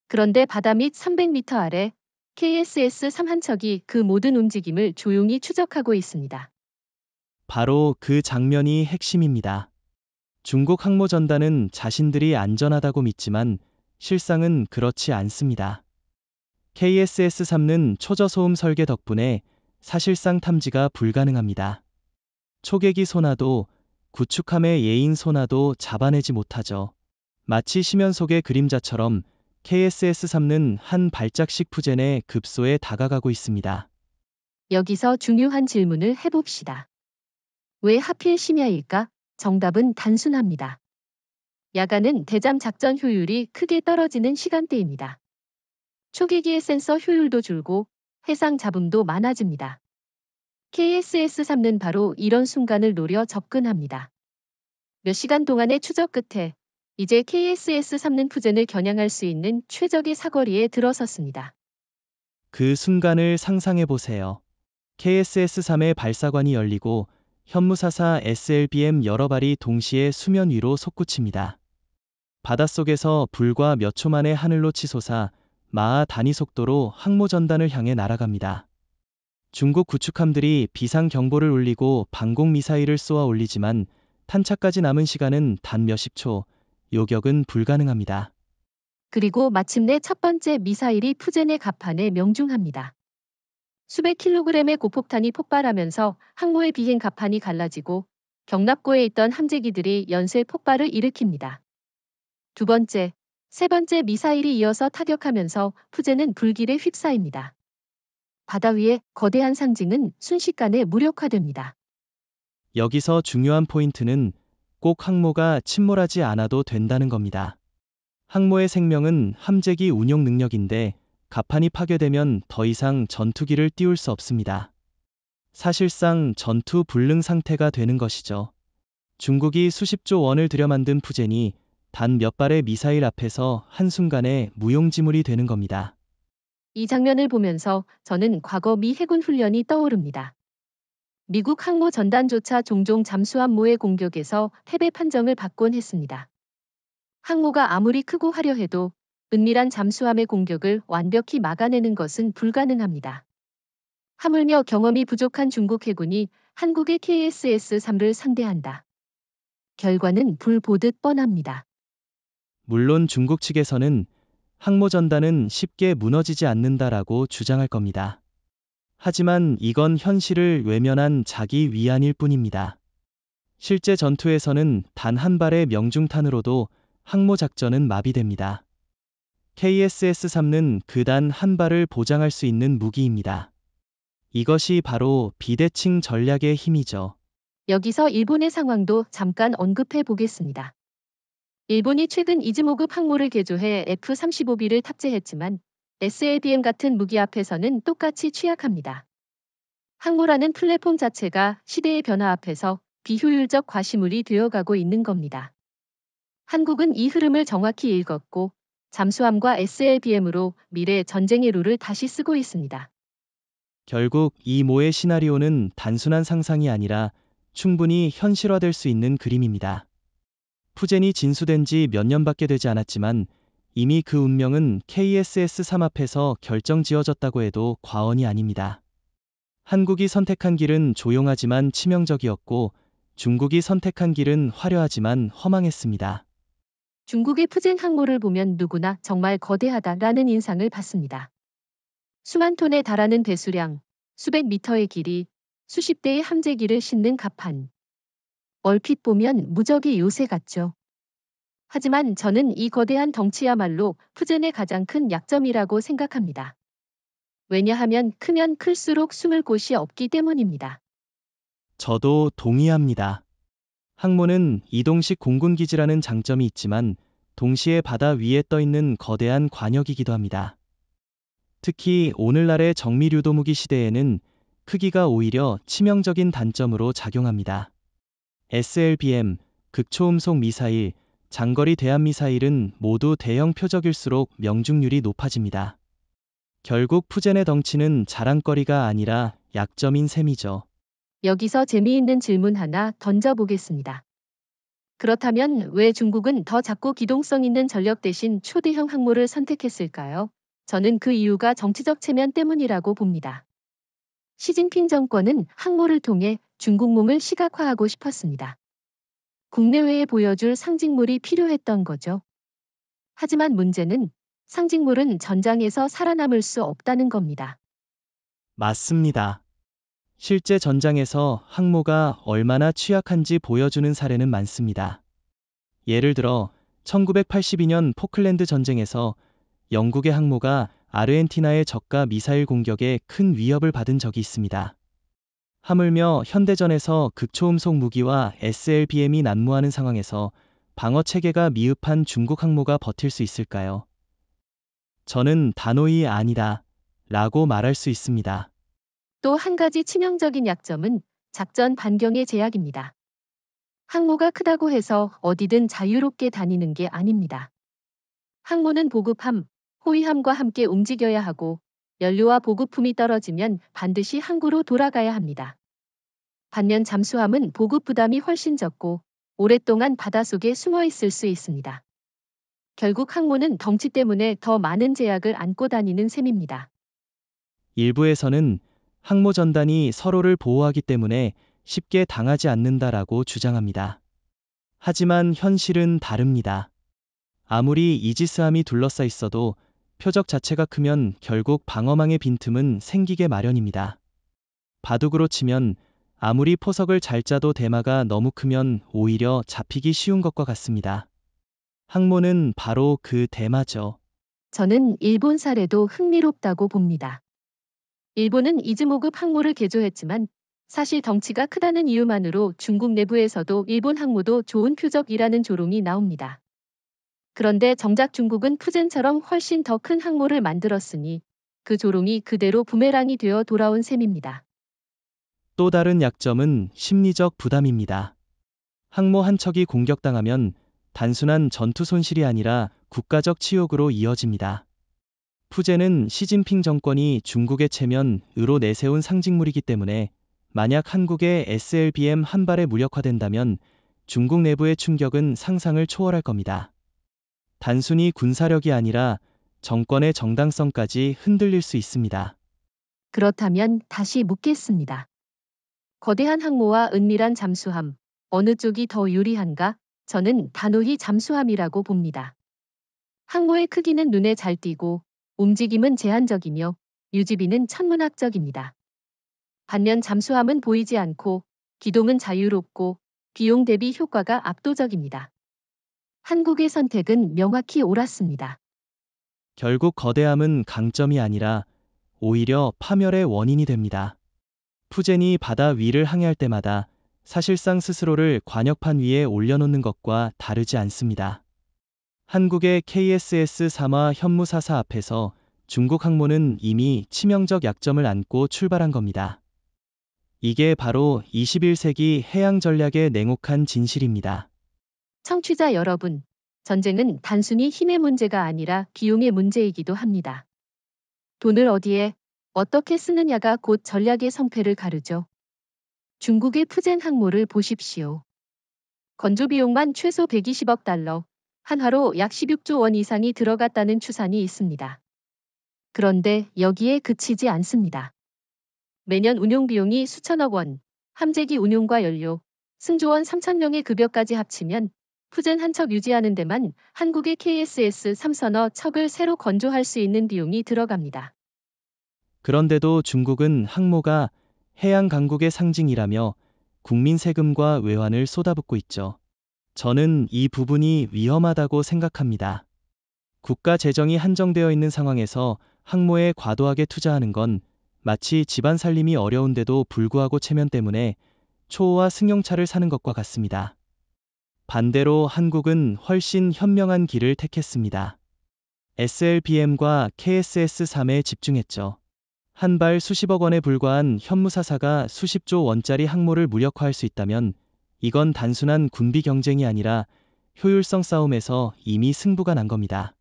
그런데 바다 밑 300m 아래 KSS-3 한 척이 그 모든 움직임을 조용히 추적하고 있습니다. 바로 그 장면이 핵심입니다. 중국 항모전단은 자신들이 안전하다고 믿지만 실상은 그렇지 않습니다. KSS-3는 초저소음 설계 덕분에 사실상 탐지가 불가능합니다. 초계기 소나도, 구축함의 예인 소나도 잡아내지 못하죠. 마치 심연 속의 그림자처럼 KSS-3는 한 발짝씩 푸젠의 급소에 다가가고 있습니다. 여기서 중요한 질문을 해봅시다. 왜 하필 심야일까? 정답은 단순합니다. 야간은 대잠 작전 효율이 크게 떨어지는 시간대입니다. 초계기의 센서 효율도 줄고 해상 잡음도 많아집니다. KSS-3는 바로 이런 순간을 노려 접근합니다. 몇 시간 동안의 추적 끝에 이제 KSS-3는 푸젠을 겨냥할 수 있는 최적의 사거리에 들어섰습니다. 그 순간을 상상해 보세요. KSS-3의 발사관이 열리고 현무사사 SLBM 여러 발이 동시에 수면 위로 솟구칩니다. 바닷속에서 불과 몇 초 만에 하늘로 치솟아 마하 단위 속도로 항모전단을 향해 날아갑니다. 중국 구축함들이 비상 경보를 울리고 방공 미사일을 쏘아 올리지만 탄착까지 남은 시간은 단 몇십 초, 요격은 불가능합니다. 그리고 마침내 첫 번째 미사일이 푸젠의 갑판에 명중합니다. 수백 킬로그램의 고폭탄이 폭발하면서 항모의 비행 갑판이 갈라지고 경납고에 있던 함재기들이 연쇄 폭발을 일으킵니다. 두 번째, 세 번째 미사일이 이어서 타격하면서 푸젠은 불길에 휩싸입니다. 바다 위에 거대한 상징은 순식간에 무력화됩니다. 여기서 중요한 포인트는 꼭 항모가 침몰하지 않아도 된다는 겁니다. 항모의 생명은 함재기 운용 능력인데 갑판이 파괴되면 더 이상 전투기를 띄울 수 없습니다. 사실상 전투 불능 상태가 되는 것이죠. 중국이 수십조 원을 들여 만든 푸젠이 단 몇 발의 미사일 앞에서 한순간에 무용지물이 되는 겁니다. 이 장면을 보면서 저는 과거 미 해군 훈련이 떠오릅니다. 미국 항모 전단조차 종종 잠수함모의 공격에서 패배 판정을 받곤 했습니다. 항모가 아무리 크고 화려해도 은밀한 잠수함의 공격을 완벽히 막아내는 것은 불가능합니다. 하물며 경험이 부족한 중국 해군이 한국의 KSS-3를 상대한다. 결과는 불 보듯 뻔합니다. 물론 중국 측에서는 항모전단은 쉽게 무너지지 않는다라고 주장할 겁니다. 하지만 이건 현실을 외면한 자기 위안일 뿐입니다. 실제 전투에서는 단 한 발의 명중탄으로도 항모 작전은 마비됩니다. KSS-3는 그 단 한 발을 보장할 수 있는 무기입니다. 이것이 바로 비대칭 전략의 힘이죠. 여기서 일본의 상황도 잠깐 언급해 보겠습니다. 일본이 최근 이즈모급 항모를 개조해 F-35B를 탑재했지만 SLBM 같은 무기 앞에서는 똑같이 취약합니다. 항모라는 플랫폼 자체가 시대의 변화 앞에서 비효율적 과시물이 되어가고 있는 겁니다. 한국은 이 흐름을 정확히 읽었고 잠수함과 SLBM으로 미래 전쟁의 룰을 다시 쓰고 있습니다. 결국 이 모의 시나리오는 단순한 상상이 아니라 충분히 현실화될 수 있는 그림입니다. 푸젠이 진수된 지 몇 년밖에 되지 않았지만 이미 그 운명은 KSS-3 앞에서 결정지어졌다고 해도 과언이 아닙니다. 한국이 선택한 길은 조용하지만 치명적이었고 중국이 선택한 길은 화려하지만 허망했습니다. 중국의 푸젠 항모를 보면 누구나 정말 거대하다라는 인상을 받습니다. 수만 톤에 달하는 배수량, 수백 미터의 길이, 수십 대의 함재기를 싣는 갑판. 얼핏 보면 무적의 요새 같죠. 하지만 저는 이 거대한 덩치야말로 푸젠의 가장 큰 약점이라고 생각합니다. 왜냐하면 크면 클수록 숨을 곳이 없기 때문입니다. 저도 동의합니다. 항모는 이동식 공군기지라는 장점이 있지만 동시에 바다 위에 떠있는 거대한 관역이기도 합니다. 특히 오늘날의 정밀유도무기 시대에는 크기가 오히려 치명적인 단점으로 작용합니다. SLBM, 극초음속 미사일, 장거리 대함미사일은 모두 대형 표적일수록 명중률이 높아집니다. 결국 푸젠의 덩치는 자랑거리가 아니라 약점인 셈이죠. 여기서 재미있는 질문 하나 던져보겠습니다. 그렇다면 왜 중국은 더 작고 기동성 있는 전력 대신 초대형 항모를 선택했을까요? 저는 그 이유가 정치적 체면 때문이라고 봅니다. 시진핑 정권은 항모를 통해 중국몽을 시각화하고 싶었습니다. 국내외에 보여줄 상징물이 필요했던 거죠. 하지만 문제는 상징물은 전장에서 살아남을 수 없다는 겁니다. 맞습니다. 실제 전장에서 항모가 얼마나 취약한지 보여주는 사례는 많습니다. 예를 들어 1982년 포클랜드 전쟁에서 영국의 항모가 아르헨티나의 적가 미사일 공격에 큰 위협을 받은 적이 있습니다. 하물며 현대전에서 극초음속 무기와 SLBM이 난무하는 상황에서 방어 체계가 미흡한 중국 항모가 버틸 수 있을까요? 저는 단호히 아니다 라고 말할 수 있습니다. 또 한 가지 치명적인 약점은 작전 반경의 제약입니다. 항모가 크다고 해서 어디든 자유롭게 다니는 게 아닙니다. 항모는 보급함, 호위함과 함께 움직여야 하고 연료와 보급품이 떨어지면 반드시 항구로 돌아가야 합니다. 반면 잠수함은 보급 부담이 훨씬 적고 오랫동안 바닷속에 숨어 있을 수 있습니다. 결국 항모는 덩치 때문에 더 많은 제약을 안고 다니는 셈입니다. 일부에서는 항모 전단이 서로를 보호하기 때문에 쉽게 당하지 않는다라고 주장합니다. 하지만 현실은 다릅니다. 아무리 이지스함이 둘러싸 있어도 표적 자체가 크면 결국 방어망의 빈틈은 생기게 마련입니다. 바둑으로 치면 아무리 포석을 잘 짜도 대마가 너무 크면 오히려 잡히기 쉬운 것과 같습니다. 항모는 바로 그 대마죠. 저는 일본 사례도 흥미롭다고 봅니다. 일본은 이즈모급 항모를 개조했지만 사실 덩치가 크다는 이유만으로 중국 내부에서도 일본 항모도 좋은 표적이라는 조롱이 나옵니다. 그런데 정작 중국은 푸젠처럼 훨씬 더 큰 항모를 만들었으니 그 조롱이 그대로 부메랑이 되어 돌아온 셈입니다. 또 다른 약점은 심리적 부담입니다. 항모 한 척이 공격당하면 단순한 전투 손실이 아니라 국가적 치욕으로 이어집니다. 푸젠은 시진핑 정권이 중국의 체면으로 내세운 상징물이기 때문에 만약 한국의 SLBM 한 발에 무력화된다면 중국 내부의 충격은 상상을 초월할 겁니다. 단순히 군사력이 아니라 정권의 정당성까지 흔들릴 수 있습니다. 그렇다면 다시 묻겠습니다. 거대한 항모와 은밀한 잠수함, 어느 쪽이 더 유리한가? 저는 단호히 잠수함이라고 봅니다. 항모의 크기는 눈에 잘 띄고 움직임은 제한적이며 유지비는 천문학적입니다. 반면 잠수함은 보이지 않고 기동은 자유롭고 비용 대비 효과가 압도적입니다. 한국의 선택은 명확히 옳았습니다. 결국 거대함은 강점이 아니라 오히려 파멸의 원인이 됩니다. 푸젠이 바다 위를 항해할 때마다 사실상 스스로를 관역판 위에 올려놓는 것과 다르지 않습니다. 한국의 KSS 3화 현무사사 앞에서 중국 항모는 이미 치명적 약점을 안고 출발한 겁니다. 이게 바로 21세기 해양 전략의 냉혹한 진실입니다. 청취자 여러분, 전쟁은 단순히 힘의 문제가 아니라 비용의 문제이기도 합니다. 돈을 어디에, 어떻게 쓰느냐가 곧 전략의 성패를 가르죠. 중국의 푸젠 항모를 보십시오. 건조 비용만 최소 120억 달러, 한화로 약 16조 원 이상이 들어갔다는 추산이 있습니다. 그런데 여기에 그치지 않습니다. 매년 운용 비용이 수천억 원, 함재기 운용과 연료, 승조원 3,000명의 급여까지 합치면 푸젠 한 척 유지하는 데만 한국의 KSS 3 서너 척을 새로 건조할 수 있는 비용이 들어갑니다. 그런데도 중국은 항모가 해양 강국의 상징이라며 국민 세금과 외환을 쏟아붓고 있죠. 저는 이 부분이 위험하다고 생각합니다. 국가 재정이 한정되어 있는 상황에서 항모에 과도하게 투자하는 건 마치 집안 살림이 어려운데도 불구하고 체면 때문에 초호화 승용차를 사는 것과 같습니다. 반대로 한국은 훨씬 현명한 길을 택했습니다. SLBM과 KSS-3에 집중했죠. 한 발 수십억 원에 불과한 현무사사가 수십조 원짜리 항모를 무력화할 수 있다면 이건 단순한 군비 경쟁이 아니라 효율성 싸움에서 이미 승부가 난 겁니다.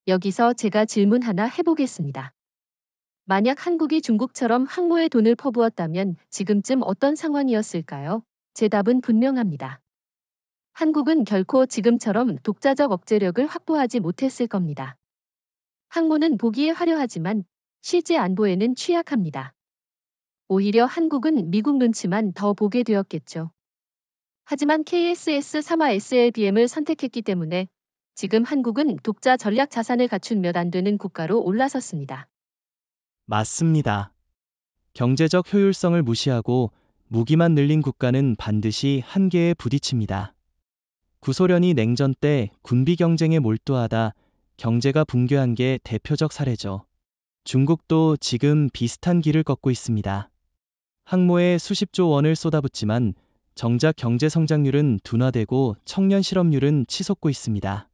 여기서 제가 질문 하나 해보겠습니다. 만약 한국이 중국처럼 항모에 돈을 퍼부었다면 지금쯤 어떤 상황이었을까요? 제 답은 분명합니다. 한국은 결코 지금처럼 독자적 억제력을 확보하지 못했을 겁니다. 항모는 보기에 화려하지만 실제 안보에는 취약합니다. 오히려 한국은 미국 눈치만 더 보게 되었겠죠. 하지만 KSS-3와 SLBM을 선택했기 때문에 지금 한국은 독자 전략 자산을 갖춘 몇 안 되는 국가로 올라섰습니다. 맞습니다. 경제적 효율성을 무시하고 무기만 늘린 국가는 반드시 한계에 부딪힙니다. 구소련이 냉전 때 군비 경쟁에 몰두하다 경제가 붕괴한 게 대표적 사례죠. 중국도 지금 비슷한 길을 걷고 있습니다. 항모에 수십조 원을 쏟아붓지만 정작 경제 성장률은 둔화되고 청년 실업률은 치솟고 있습니다.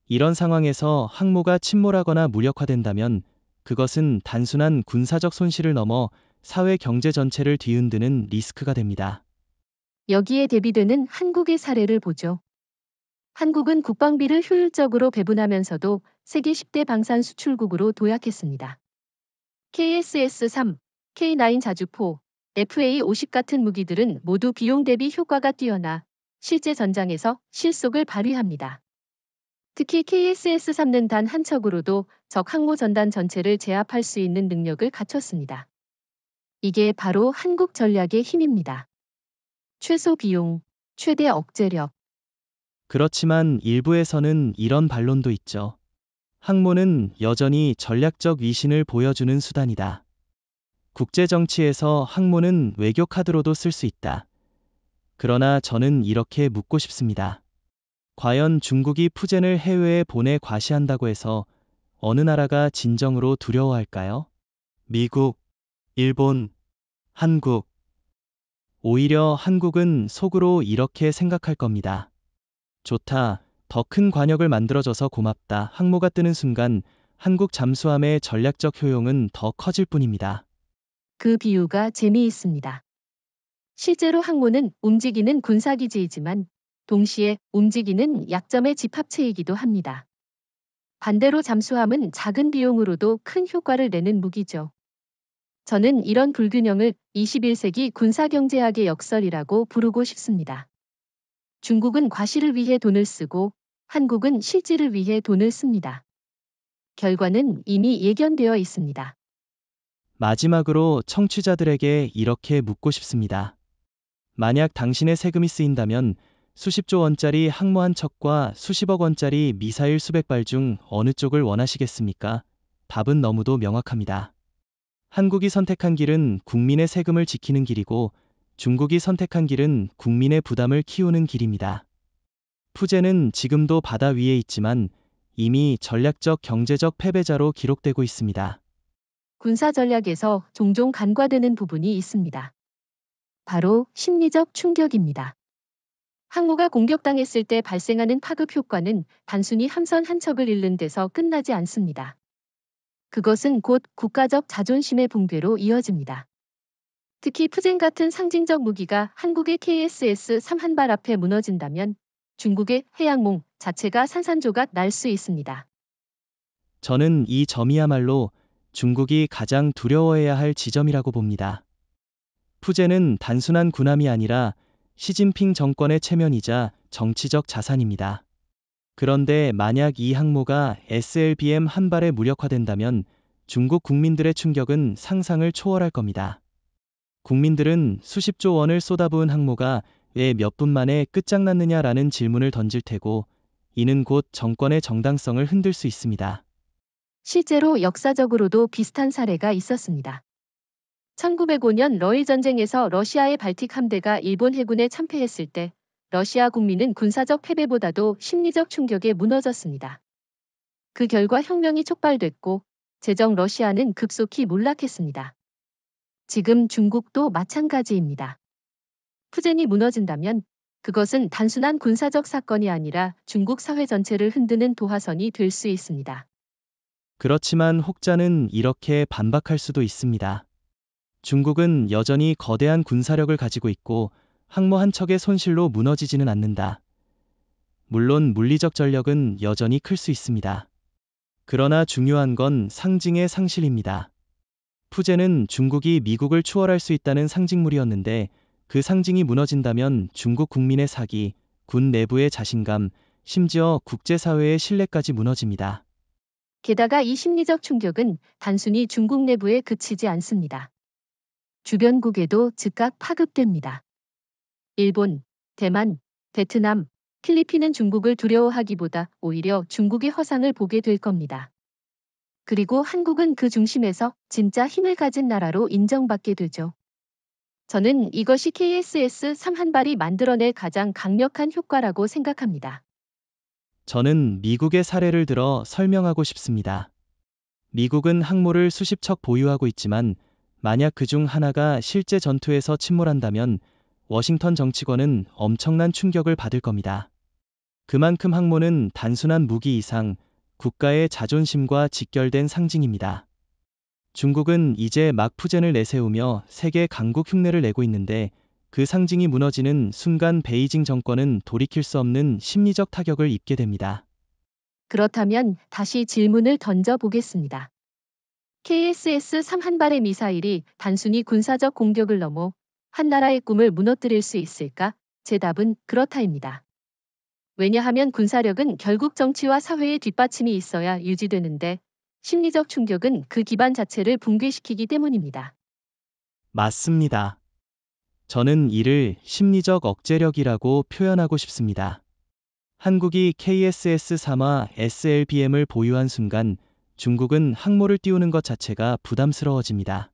이런 상황에서 항모가 침몰하거나 무력화된다면 그것은 단순한 군사적 손실을 넘어 사회 경제 전체를 뒤흔드는 리스크가 됩니다. 여기에 대비되는 한국의 사례를 보죠. 한국은 국방비를 효율적으로 배분하면서도 세계 10대 방산 수출국으로 도약했습니다. KSS-3, K9 자주포, FA-50 같은 무기들은 모두 비용 대비 효과가 뛰어나 실제 전장에서 실속을 발휘합니다. 특히 KSS-3는 단 한 척으로도 적 항모 전단 전체를 제압할 수 있는 능력을 갖췄습니다. 이게 바로 한국 전략의 힘입니다. 최소 비용, 최대 억제력. 그렇지만 일부에서는 이런 반론도 있죠. 항모는 여전히 전략적 위신을 보여주는 수단이다. 국제 정치에서 항모는 외교 카드로도 쓸 수 있다. 그러나 저는 이렇게 묻고 싶습니다. 과연 중국이 푸젠을 해외에 보내 과시한다고 해서 어느 나라가 진정으로 두려워할까요? 미국, 일본, 한국. 오히려 한국은 속으로 이렇게 생각할 겁니다. 좋다. 더 큰 관역을 만들어줘서 고맙다. 항모가 뜨는 순간 한국 잠수함의 전략적 효용은 더 커질 뿐입니다. 그 비유가 재미있습니다. 실제로 항모는 움직이는 군사기지이지만 동시에 움직이는 약점의 집합체이기도 합니다. 반대로 잠수함은 작은 비용으로도 큰 효과를 내는 무기죠. 저는 이런 불균형을 21세기 군사경제학의 역설이라고 부르고 싶습니다. 중국은 과시를 위해 돈을 쓰고 한국은 실질을 위해 돈을 씁니다. 결과는 이미 예견되어 있습니다. 마지막으로 청취자들에게 이렇게 묻고 싶습니다. 만약 당신의 세금이 쓰인다면 수십조 원짜리 항모 한 척과 수십억 원짜리 미사일 수백 발 중 어느 쪽을 원하시겠습니까? 답은 너무도 명확합니다. 한국이 선택한 길은 국민의 세금을 지키는 길이고 중국이 선택한 길은 국민의 부담을 키우는 길입니다. 푸젠은 지금도 바다 위에 있지만 이미 전략적 경제적 패배자로 기록되고 있습니다. 군사 전략에서 종종 간과되는 부분이 있습니다. 바로 심리적 충격입니다. 항모가 공격당했을 때 발생하는 파급 효과는 단순히 함선 한 척을 잃는 데서 끝나지 않습니다. 그것은 곧 국가적 자존심의 붕괴로 이어집니다. 특히 푸젠 같은 상징적 무기가 한국의 KSS-3 한 발 앞에 무너진다면 중국의 해양몽 자체가 산산조각 날 수 있습니다. 저는 이 점이야말로 중국이 가장 두려워해야 할 지점이라고 봅니다. 푸젠은 단순한 군함이 아니라 시진핑 정권의 체면이자 정치적 자산입니다. 그런데 만약 이 항모가 SLBM 한 발에 무력화된다면 중국 국민들의 충격은 상상을 초월할 겁니다. 국민들은 수십조 원을 쏟아부은 항모가 왜 몇 분 만에 끝장났느냐라는 질문을 던질 테고 이는 곧 정권의 정당성을 흔들 수 있습니다. 실제로 역사적으로도 비슷한 사례가 있었습니다. 1905년 러일 전쟁에서 러시아의 발틱 함대가 일본 해군에 참패했을 때 러시아 국민은 군사적 패배보다도 심리적 충격에 무너졌습니다. 그 결과 혁명이 촉발됐고 제정 러시아는 급속히 몰락했습니다. 지금 중국도 마찬가지입니다. 푸젠이 무너진다면 그것은 단순한 군사적 사건이 아니라 중국 사회 전체를 흔드는 도화선이 될 수 있습니다. 그렇지만 혹자는 이렇게 반박할 수도 있습니다. 중국은 여전히 거대한 군사력을 가지고 있고 항모 한 척의 손실로 무너지지는 않는다. 물론 물리적 전력은 여전히 클 수 있습니다. 그러나 중요한 건 상징의 상실입니다. 푸젠은 중국이 미국을 추월할 수 있다는 상징물이었는데 그 상징이 무너진다면 중국 국민의 사기, 군 내부의 자신감, 심지어 국제사회의 신뢰까지 무너집니다. 게다가 이 심리적 충격은 단순히 중국 내부에 그치지 않습니다. 주변국에도 즉각 파급됩니다. 일본, 대만, 베트남, 필리핀은 중국을 두려워하기보다 오히려 중국의 허상을 보게 될 겁니다. 그리고 한국은 그 중심에서 진짜 힘을 가진 나라로 인정받게 되죠. 저는 이것이 KSS-3 한 발이 만들어낼 가장 강력한 효과라고 생각합니다. 저는 미국의 사례를 들어 설명하고 싶습니다. 미국은 항모를 수십 척 보유하고 있지만 만약 그중 하나가 실제 전투에서 침몰한다면 워싱턴 정치권은 엄청난 충격을 받을 겁니다. 그만큼 항모는 단순한 무기 이상 국가의 자존심과 직결된 상징입니다. 중국은 이제 막 푸젠을 내세우며 세계 강국 흉내를 내고 있는데 그 상징이 무너지는 순간 베이징 정권은 돌이킬 수 없는 심리적 타격을 입게 됩니다. 그렇다면 다시 질문을 던져보겠습니다. KSS-3 한 발의 미사일이 단순히 군사적 공격을 넘어 한 나라의 꿈을 무너뜨릴 수 있을까? 제 답은 그렇다입니다. 왜냐하면 군사력은 결국 정치와 사회의 뒷받침이 있어야 유지되는데 심리적 충격은 그 기반 자체를 붕괴시키기 때문입니다. 맞습니다. 저는 이를 심리적 억제력이라고 표현하고 싶습니다. 한국이 KSS-3와 SLBM을 보유한 순간 중국은 항모를 띄우는 것 자체가 부담스러워집니다.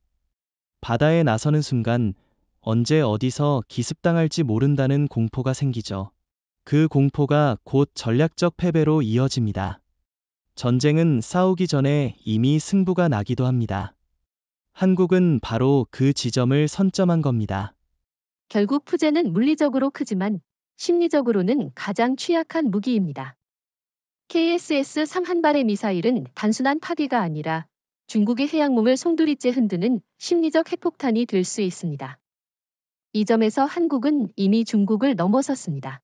바다에 나서는 순간 언제 어디서 기습당할지 모른다는 공포가 생기죠. 그 공포가 곧 전략적 패배로 이어집니다. 전쟁은 싸우기 전에 이미 승부가 나기도 합니다. 한국은 바로 그 지점을 선점한 겁니다. 결국 푸젠은 물리적으로 크지만 심리적으로는 가장 취약한 무기입니다. KSS-3 한 발의 미사일은 단순한 파괴가 아니라 중국의 해양몸을 송두리째 흔드는 심리적 핵폭탄이 될 수 있습니다. 이 점에서 한국은 이미 중국을 넘어섰습니다.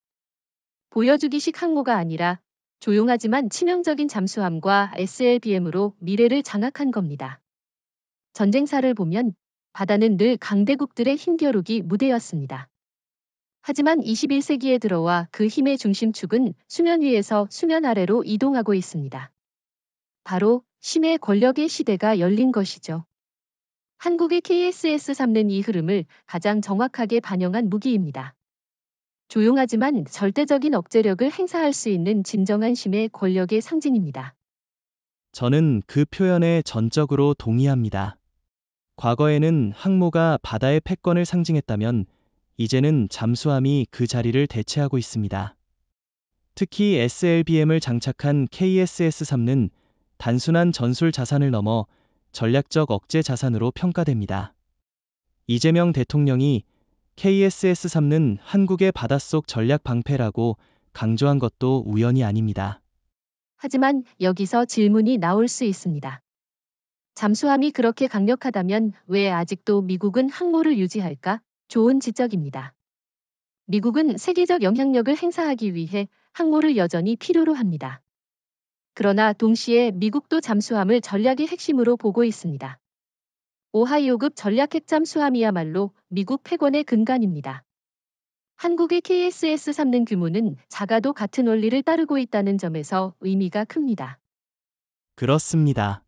보여주기식 항모가 아니라 조용하지만 치명적인 잠수함과 SLBM으로 미래를 장악한 겁니다. 전쟁사를 보면 바다는 늘 강대국들의 힘겨루기 무대였습니다. 하지만 21세기에 들어와 그 힘의 중심축은 수면 위에서 수면 아래로 이동하고 있습니다. 바로 심의 권력의 시대가 열린 것이죠. 한국의 KSS-3는 이 흐름을 가장 정확하게 반영한 무기입니다. 조용하지만 절대적인 억제력을 행사할 수 있는 진정한 심의 권력의 상징입니다. 저는 그 표현에 전적으로 동의합니다. 과거에는 항모가 바다의 패권을 상징했다면 이제는 잠수함이 그 자리를 대체하고 있습니다. 특히 SLBM을 장착한 KSS-3는 단순한 전술 자산을 넘어 전략적 억제 자산으로 평가됩니다. 이재명 대통령이 KSS-3는 한국의 바닷속 전략 방패라고 강조한 것도 우연이 아닙니다. 하지만 여기서 질문이 나올 수 있습니다. 잠수함이 그렇게 강력하다면 왜 아직도 미국은 항모를 유지할까? 좋은 지적입니다. 미국은 세계적 영향력을 행사하기 위해 항모를 여전히 필요로 합니다. 그러나 동시에 미국도 잠수함을 전략의 핵심으로 보고 있습니다. 오하이오급 전략 핵잠수함이야말로 미국 패권의 근간입니다. 한국의 KSS-3는 규모는 작아도 같은 원리를 따르고 있다는 점에서 의미가 큽니다. 그렇습니다.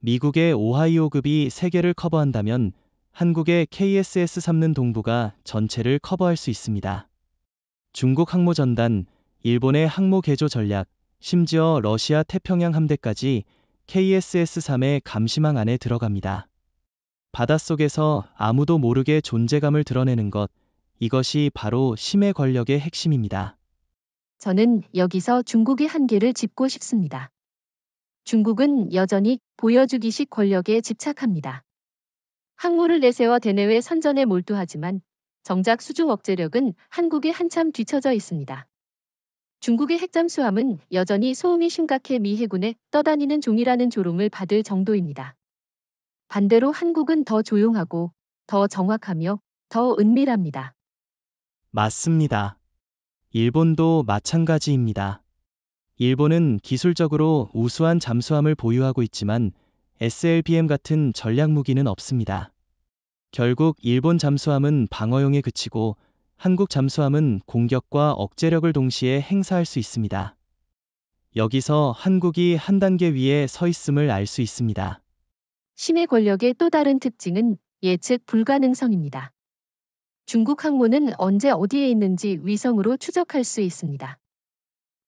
미국의 오하이오급이 세계를 커버한다면 한국의 KSS-3는 동부가 전체를 커버할 수 있습니다. 중국 항모전단, 일본의 항모 개조 전략, 심지어 러시아 태평양 함대까지 KSS-3의 감시망 안에 들어갑니다. 바닷속에서 아무도 모르게 존재감을 드러내는 것, 이것이 바로 심의 권력의 핵심입니다. 저는 여기서 중국의 한계를 짚고 싶습니다. 중국은 여전히 보여주기식 권력에 집착합니다. 항모를 내세워 대내외 선전에 몰두하지만 정작 수중 억제력은 한국에 한참 뒤처져 있습니다. 중국의 핵잠수함은 여전히 소음이 심각해 미 해군에 떠다니는 종이라는 조롱을 받을 정도입니다. 반대로 한국은 더 조용하고 더 정확하며 더 은밀합니다. 맞습니다. 일본도 마찬가지입니다. 일본은 기술적으로 우수한 잠수함을 보유하고 있지만 SLBM 같은 전략 무기는 없습니다. 결국 일본 잠수함은 방어용에 그치고 한국 잠수함은 공격과 억제력을 동시에 행사할 수 있습니다. 여기서 한국이 한 단계 위에 서 있음을 알 수 있습니다. 심해 권력의 또 다른 특징은 예측 불가능성입니다. 중국 항모는 언제 어디에 있는지 위성으로 추적할 수 있습니다.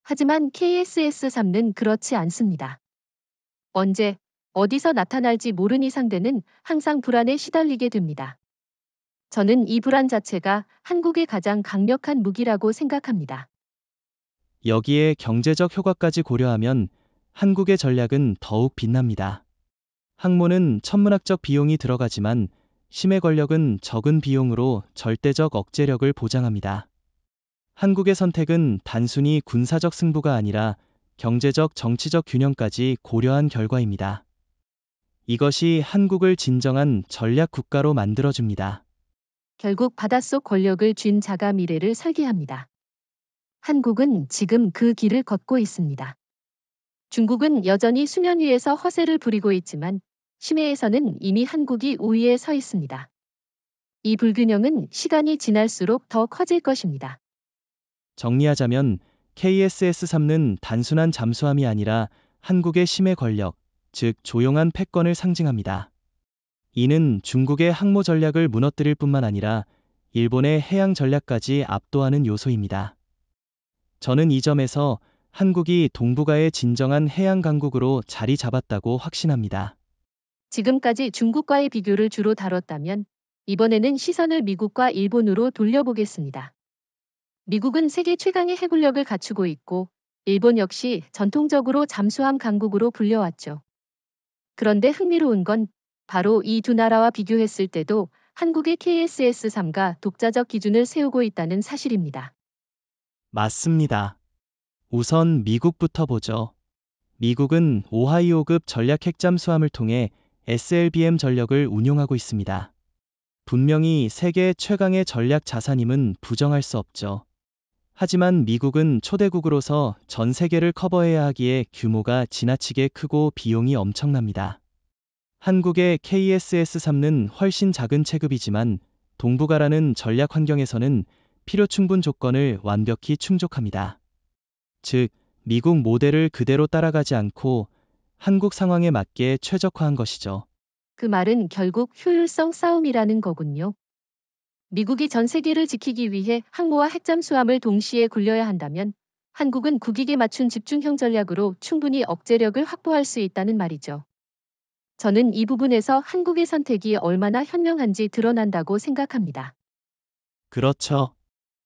하지만 KSS-3는 그렇지 않습니다. 언제, 어디서 나타날지 모르니 상대는 항상 불안에 시달리게 됩니다. 저는 이 불안 자체가 한국의 가장 강력한 무기라고 생각합니다. 여기에 경제적 효과까지 고려하면 한국의 전략은 더욱 빛납니다. 항모는 천문학적 비용이 들어가지만 심해 권력은 적은 비용으로 절대적 억제력을 보장합니다. 한국의 선택은 단순히 군사적 승부가 아니라 경제적 정치적 균형까지 고려한 결과입니다. 이것이 한국을 진정한 전략 국가로 만들어줍니다. 결국 바닷속 권력을 쥔 자가 미래를 설계합니다. 한국은 지금 그 길을 걷고 있습니다. 중국은 여전히 수면 위에서 허세를 부리고 있지만 심해에서는 이미 한국이 우위에 서 있습니다. 이 불균형은 시간이 지날수록 더 커질 것입니다. 정리하자면 KSS-3는 단순한 잠수함이 아니라 한국의 심해 권력, 즉 조용한 패권을 상징합니다. 이는 중국의 항모 전략을 무너뜨릴 뿐만 아니라 일본의 해양 전략까지 압도하는 요소입니다. 저는 이 점에서 한국이 동북아의 진정한 해양 강국으로 자리 잡았다고 확신합니다. 지금까지 중국과의 비교를 주로 다뤘다면 이번에는 시선을 미국과 일본으로 돌려보겠습니다. 미국은 세계 최강의 해군력을 갖추고 있고 일본 역시 전통적으로 잠수함 강국으로 불려왔죠. 그런데 흥미로운 건 바로 이 두 나라와 비교했을 때도 한국의 KSS-3가 독자적 기준을 세우고 있다는 사실입니다. 맞습니다. 우선 미국부터 보죠. 미국은 오하이오급 전략 핵잠수함을 통해 SLBM 전력을 운용하고 있습니다. 분명히 세계 최강의 전략 자산임은 부정할 수 없죠. 하지만 미국은 초대국으로서 전 세계를 커버해야 하기에 규모가 지나치게 크고 비용이 엄청납니다. 한국의 KSS-3는 훨씬 작은 체급이지만 동북아라는 전략 환경에서는 필요 충분 조건을 완벽히 충족합니다. 즉, 미국 모델을 그대로 따라가지 않고 한국 상황에 맞게 최적화한 것이죠. 그 말은 결국 효율성 싸움이라는 거군요. 미국이 전 세계를 지키기 위해 항모와 핵잠수함을 동시에 굴려야 한다면 한국은 국익에 맞춘 집중형 전략으로 충분히 억제력을 확보할 수 있다는 말이죠. 저는 이 부분에서 한국의 선택이 얼마나 현명한지 드러난다고 생각합니다. 그렇죠.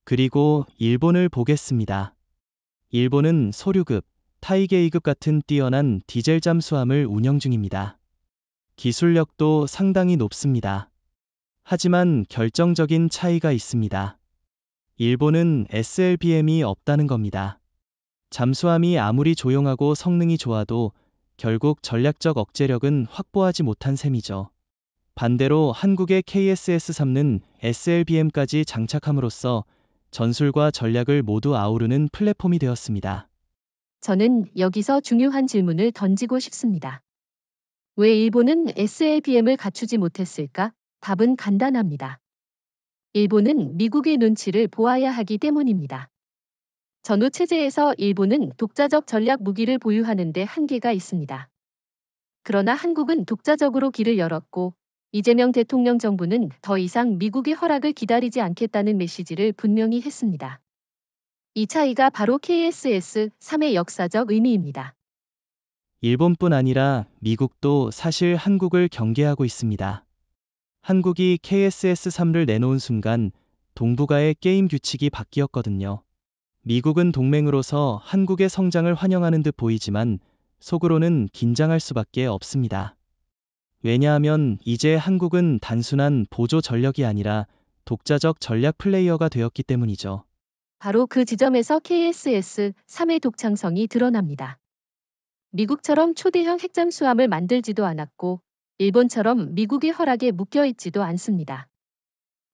그리고 일본을 보겠습니다. 일본은 소류급, 타이게이급 같은 뛰어난 디젤 잠수함을 운영 중입니다. 기술력도 상당히 높습니다. 하지만 결정적인 차이가 있습니다. 일본은 SLBM이 없다는 겁니다. 잠수함이 아무리 조용하고 성능이 좋아도 결국 전략적 억제력은 확보하지 못한 셈이죠. 반대로 한국의 KSS-3는 SLBM까지 장착함으로써 전술과 전략을 모두 아우르는 플랫폼이 되었습니다. 저는 여기서 중요한 질문을 던지고 싶습니다. 왜 일본은 SLBM을 갖추지 못했을까? 답은 간단합니다. 일본은 미국의 눈치를 보아야 하기 때문입니다. 전후 체제에서 일본은 독자적 전략 무기를 보유하는 데 한계가 있습니다. 그러나 한국은 독자적으로 길을 열었고 이재명 대통령 정부는 더 이상 미국의 허락을 기다리지 않겠다는 메시지를 분명히 했습니다. 이 차이가 바로 KSS-3의 역사적 의미입니다. 일본뿐 아니라 미국도 사실 한국을 경계하고 있습니다. 한국이 KSS-3를 내놓은 순간 동북아의 게임 규칙이 바뀌었거든요. 미국은 동맹으로서 한국의 성장을 환영하는 듯 보이지만 속으로는 긴장할 수밖에 없습니다. 왜냐하면 이제 한국은 단순한 보조 전력이 아니라 독자적 전략 플레이어가 되었기 때문이죠. 바로 그 지점에서 KSS-3의 독창성이 드러납니다. 미국처럼 초대형 핵잠수함을 만들지도 않았고 일본처럼 미국의 허락에 묶여있지도 않습니다.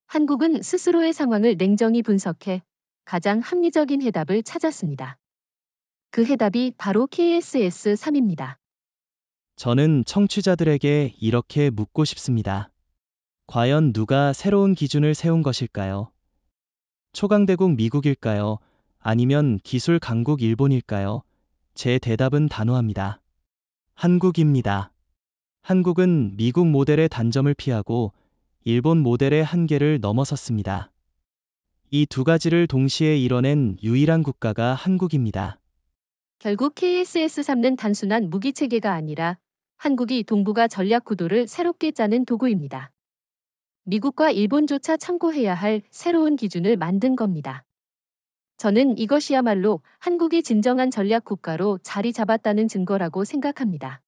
한국은 스스로의 상황을 냉정히 분석해 가장 합리적인 해답을 찾았습니다. 그 해답이 바로 KSS-3입니다. 저는 청취자들에게 이렇게 묻고 싶습니다. 과연 누가 새로운 기준을 세운 것일까요? 초강대국 미국일까요? 아니면 기술 강국 일본일까요? 제 대답은 단호합니다. 한국입니다. 한국은 미국 모델의 단점을 피하고 일본 모델의 한계를 넘어섰습니다. 이 두 가지를 동시에 이뤄낸 유일한 국가가 한국입니다. 결국 KSS-3는 단순한 무기 체계가 아니라 한국이 동북아 전략 구도를 새롭게 짜는 도구입니다. 미국과 일본조차 참고해야 할 새로운 기준을 만든 겁니다. 저는 이것이야말로 한국이 진정한 전략 국가로 자리 잡았다는 증거라고 생각합니다.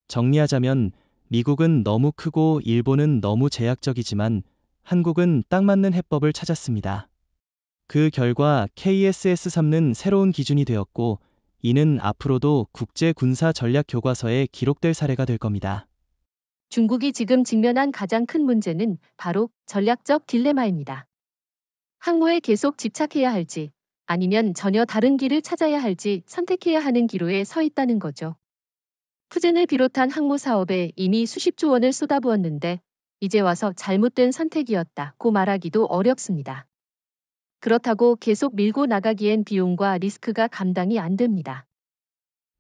정리하자면 미국은 너무 크고 일본은 너무 제약적이지만 한국은 딱 맞는 해법을 찾았습니다. 그 결과 KSS-3는 새로운 기준이 되었고 이는 앞으로도 국제 군사 전략 교과서에 기록될 사례가 될 겁니다. 중국이 지금 직면한 가장 큰 문제는 바로 전략적 딜레마입니다. 항모에 계속 집착해야 할지 아니면 전혀 다른 길을 찾아야 할지 선택해야 하는 기로에 서 있다는 거죠. 푸젠을 비롯한 항모 사업에 이미 수십조 원을 쏟아부었는데 이제 와서 잘못된 선택이었다고 말하기도 어렵습니다. 그렇다고 계속 밀고 나가기엔 비용과 리스크가 감당이 안 됩니다.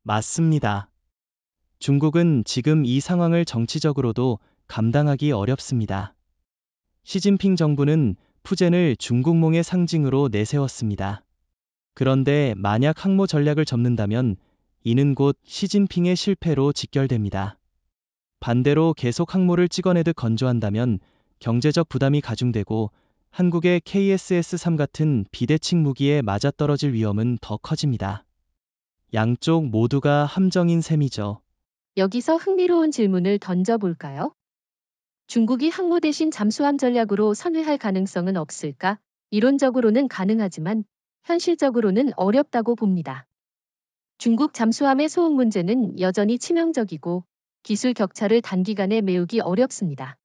맞습니다. 중국은 지금 이 상황을 정치적으로도 감당하기 어렵습니다. 시진핑 정부는 푸젠을 중국몽의 상징으로 내세웠습니다. 그런데 만약 항모 전략을 접는다면 이는 곧 시진핑의 실패로 직결됩니다. 반대로 계속 항모를 찍어내듯 건조한다면 경제적 부담이 가중되고 한국의 KSS-3 같은 비대칭 무기에 맞아떨어질 위험은 더 커집니다. 양쪽 모두가 함정인 셈이죠. 여기서 흥미로운 질문을 던져볼까요? 중국이 항모 대신 잠수함 전략으로 선회할 가능성은 없을까? 이론적으로는 가능하지만 현실적으로는 어렵다고 봅니다. 중국 잠수함의 소음 문제는 여전히 치명적이고 기술 격차를 단기간에 메우기 어렵습니다.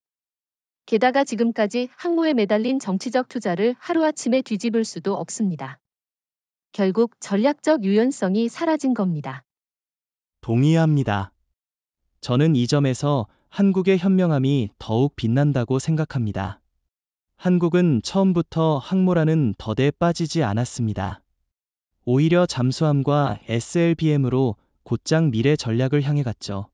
게다가 지금까지 항모에 매달린 정치적 투자를 하루아침에 뒤집을 수도 없습니다. 결국 전략적 유연성이 사라진 겁니다. 동의합니다. 저는 이 점에서 한국의 현명함이 더욱 빛난다고 생각합니다. 한국은 처음부터 항모라는 덫에 빠지지 않았습니다. 오히려 잠수함과 SLBM으로 곧장 미래 전략을 향해 갔죠.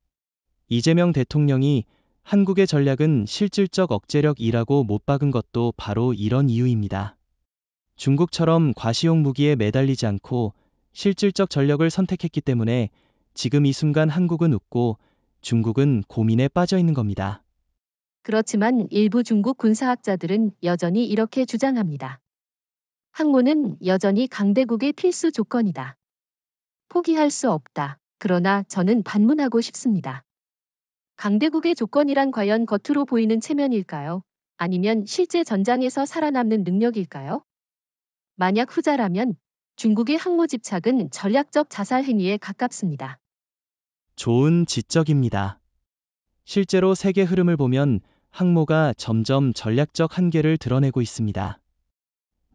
이재명 대통령이 한국의 전략은 실질적 억제력이라고 못 박은 것도 바로 이런 이유입니다. 중국처럼 과시용 무기에 매달리지 않고 실질적 전력을 선택했기 때문에 지금 이 순간 한국은 웃고 중국은 고민에 빠져 있는 겁니다. 그렇지만 일부 중국 군사학자들은 여전히 이렇게 주장합니다. 항모는 여전히 강대국의 필수 조건이다. 포기할 수 없다. 그러나 저는 반문하고 싶습니다. 강대국의 조건이란 과연 겉으로 보이는 체면일까요? 아니면 실제 전장에서 살아남는 능력일까요? 만약 후자라면 중국의 항모 집착은 전략적 자살 행위에 가깝습니다. 좋은 지적입니다. 실제로 세계 흐름을 보면 항모가 점점 전략적 한계를 드러내고 있습니다.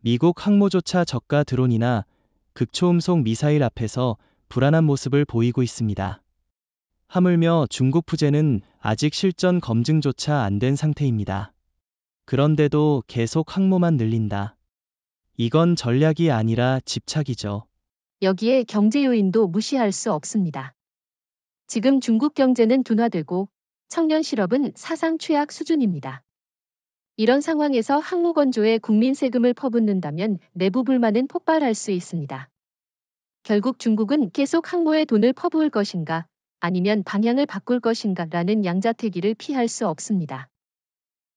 미국 항모조차 저가 드론이나 극초음속 미사일 앞에서 불안한 모습을 보이고 있습니다. 하물며 중국 푸젠은 아직 실전 검증조차 안 된 상태입니다. 그런데도 계속 항모만 늘린다. 이건 전략이 아니라 집착이죠. 여기에 경제 요인도 무시할 수 없습니다. 지금 중국 경제는 둔화되고 청년 실업은 사상 최악 수준입니다. 이런 상황에서 항모 건조에 국민 세금을 퍼붓는다면 내부 불만은 폭발할 수 있습니다. 결국 중국은 계속 항모에 돈을 퍼부을 것인가 아니면 방향을 바꿀 것인가라는 양자택일을 피할 수 없습니다.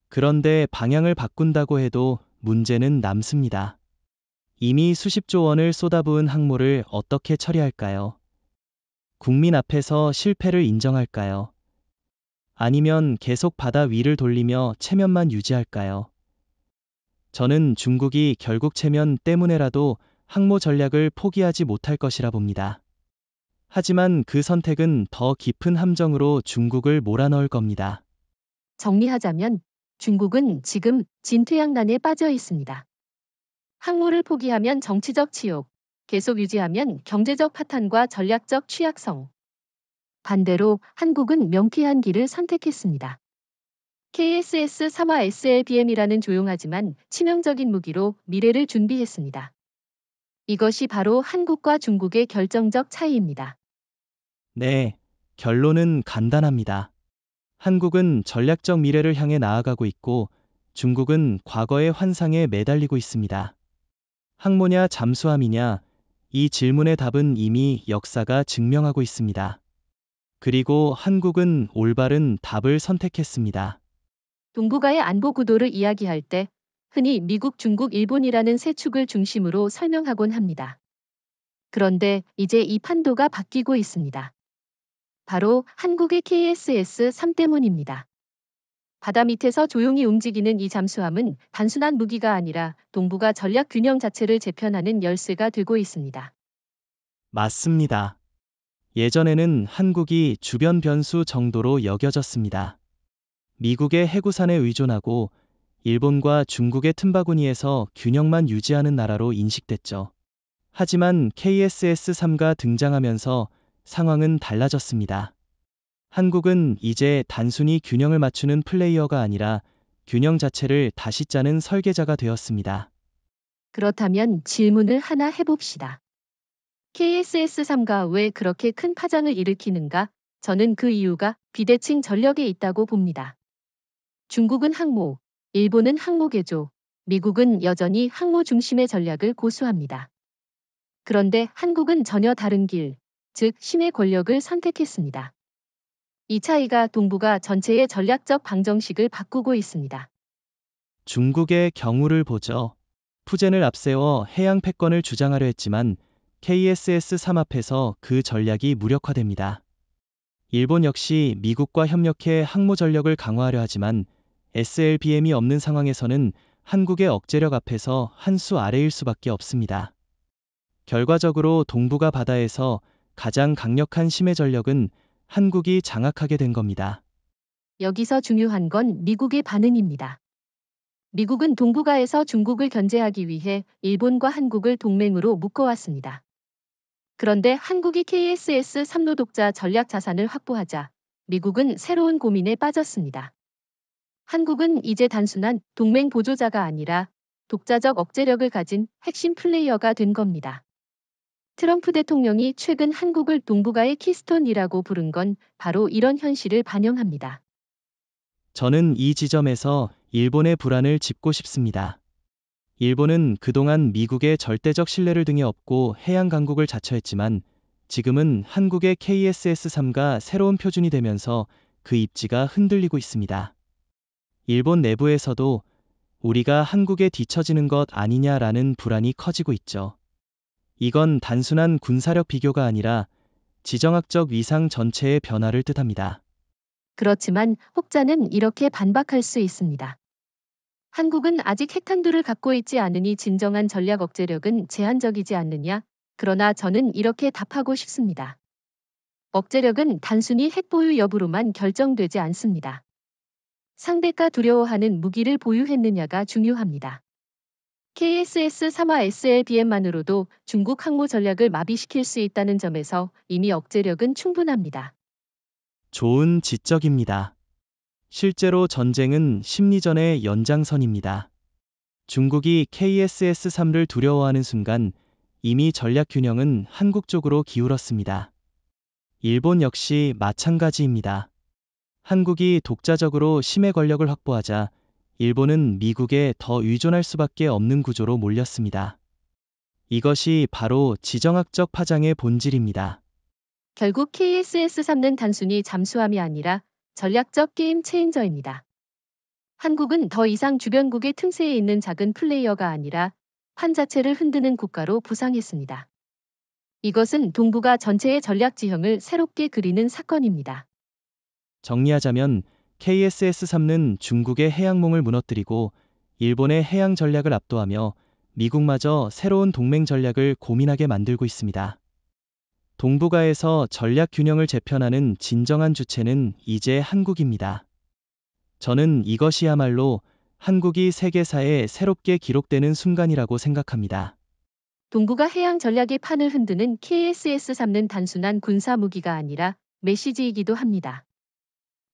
그런데 방향을 바꾼다고 해도 문제는 남습니다. 이미 수십조 원을 쏟아부은 항모를 어떻게 처리할까요? 국민 앞에서 실패를 인정할까요? 아니면 계속 바다 위를 돌리며 체면만 유지할까요? 저는 중국이 결국 체면 때문에라도 항모 전략을 포기하지 못할 것이라 봅니다. 하지만 그 선택은 더 깊은 함정으로 중국을 몰아넣을 겁니다. 정리하자면 중국은 지금 진퇴양난에 빠져 있습니다. 항모를 포기하면 정치적 치욕, 계속 유지하면 경제적 파탄과 전략적 취약성. 반대로 한국은 명쾌한 길을 선택했습니다. KSS-3화 SLBM이라는 조용하지만 치명적인 무기로 미래를 준비했습니다. 이것이 바로 한국과 중국의 결정적 차이입니다. 네, 결론은 간단합니다. 한국은 전략적 미래를 향해 나아가고 있고 중국은 과거의 환상에 매달리고 있습니다. 항모냐 잠수함이냐? 이 질문의 답은 이미 역사가 증명하고 있습니다. 그리고 한국은 올바른 답을 선택했습니다. 동북아의 안보 구도를 이야기할 때 흔히 미국, 중국, 일본이라는 세 축을 중심으로 설명하곤 합니다. 그런데 이제 이 판도가 바뀌고 있습니다. 바로 한국의 KSS-3 때문입니다. 바다 밑에서 조용히 움직이는 이 잠수함은 단순한 무기가 아니라 동북아 전략 균형 자체를 재편하는 열쇠가 되고 있습니다. 맞습니다. 예전에는 한국이 주변 변수 정도로 여겨졌습니다. 미국의 해구산에 의존하고 일본과 중국의 틈바구니에서 균형만 유지하는 나라로 인식됐죠. 하지만 KSS-3가 등장하면서 상황은 달라졌습니다. 한국은 이제 단순히 균형을 맞추는 플레이어가 아니라 균형 자체를 다시 짜는 설계자가 되었습니다. 그렇다면 질문을 하나 해봅시다. KSS-3가 왜 그렇게 큰 파장을 일으키는가? 저는 그 이유가 비대칭 전력에 있다고 봅니다. 중국은 항모, 일본은 항모 개조, 미국은 여전히 항모 중심의 전략을 고수합니다. 그런데 한국은 전혀 다른 길, 즉 힘의 권력을 선택했습니다. 이 차이가 동북아 전체의 전략적 방정식을 바꾸고 있습니다. 중국의 경우를 보죠. 푸젠을 앞세워 해양 패권을 주장하려 했지만 KSS-3 앞에서 그 전략이 무력화됩니다. 일본 역시 미국과 협력해 항모 전력을 강화하려 하지만 SLBM이 없는 상황에서는 한국의 억제력 앞에서 한 수 아래일 수밖에 없습니다. 결과적으로 동북아 바다에서 가장 강력한 심해 전력은 한국이 장악하게 된 겁니다. 여기서 중요한 건 미국의 반응입니다. 미국은 동북아에서 중국을 견제하기 위해 일본과 한국을 동맹으로 묶어왔습니다. 그런데 한국이 KSS-3 노독자 전략 자산을 확보하자 미국은 새로운 고민에 빠졌습니다. 한국은 이제 단순한 동맹 보조자가 아니라 독자적 억제력을 가진 핵심 플레이어가 된 겁니다. 트럼프 대통령이 최근 한국을 동북아의 키스톤이라고 부른 건 바로 이런 현실을 반영합니다. 저는 이 지점에서 일본의 불안을 짚고 싶습니다. 일본은 그동안 미국의 절대적 신뢰를 등에 업고 해양 강국을 자처했지만 지금은 한국의 KSS-3가 새로운 표준이 되면서 그 입지가 흔들리고 있습니다. 일본 내부에서도 우리가 한국에 뒤처지는 것 아니냐라는 불안이 커지고 있죠. 이건 단순한 군사력 비교가 아니라 지정학적 위상 전체의 변화를 뜻합니다. 그렇지만 혹자는 이렇게 반박할 수 있습니다. 한국은 아직 핵탄두를 갖고 있지 않으니 진정한 전략 억제력은 제한적이지 않느냐? 그러나 저는 이렇게 답하고 싶습니다. 억제력은 단순히 핵 보유 여부로만 결정되지 않습니다. 상대가 두려워하는 무기를 보유했느냐가 중요합니다. KSS-3화 SLBM만으로도 중국 항모 전략을 마비시킬 수 있다는 점에서 이미 억제력은 충분합니다. 좋은 지적입니다. 실제로 전쟁은 심리전의 연장선입니다. 중국이 KSS-3를 두려워하는 순간 이미 전략 균형은 한국 쪽으로 기울었습니다. 일본 역시 마찬가지입니다. 한국이 독자적으로 심해 권력을 확보하자 일본은 미국에 더 의존할 수밖에 없는 구조로 몰렸습니다. 이것이 바로 지정학적 파장의 본질입니다. 결국 KSS-3는 단순히 잠수함이 아니라 전략적 게임 체인저입니다. 한국은 더 이상 주변국의 틈새에 있는 작은 플레이어가 아니라 판 자체를 흔드는 국가로 부상했습니다. 이것은 동북아 전체의 전략 지형을 새롭게 그리는 사건입니다. 정리하자면 KSS-3는 중국의 해양몽을 무너뜨리고 일본의 해양 전략을 압도하며 미국마저 새로운 동맹 전략을 고민하게 만들고 있습니다. 동북아에서 전략 균형을 재편하는 진정한 주체는 이제 한국입니다. 저는 이것이야말로 한국이 세계사에 새롭게 기록되는 순간이라고 생각합니다. 동북아 해양 전략의 판을 흔드는 KSS-3는 단순한 군사 무기가 아니라 메시지이기도 합니다.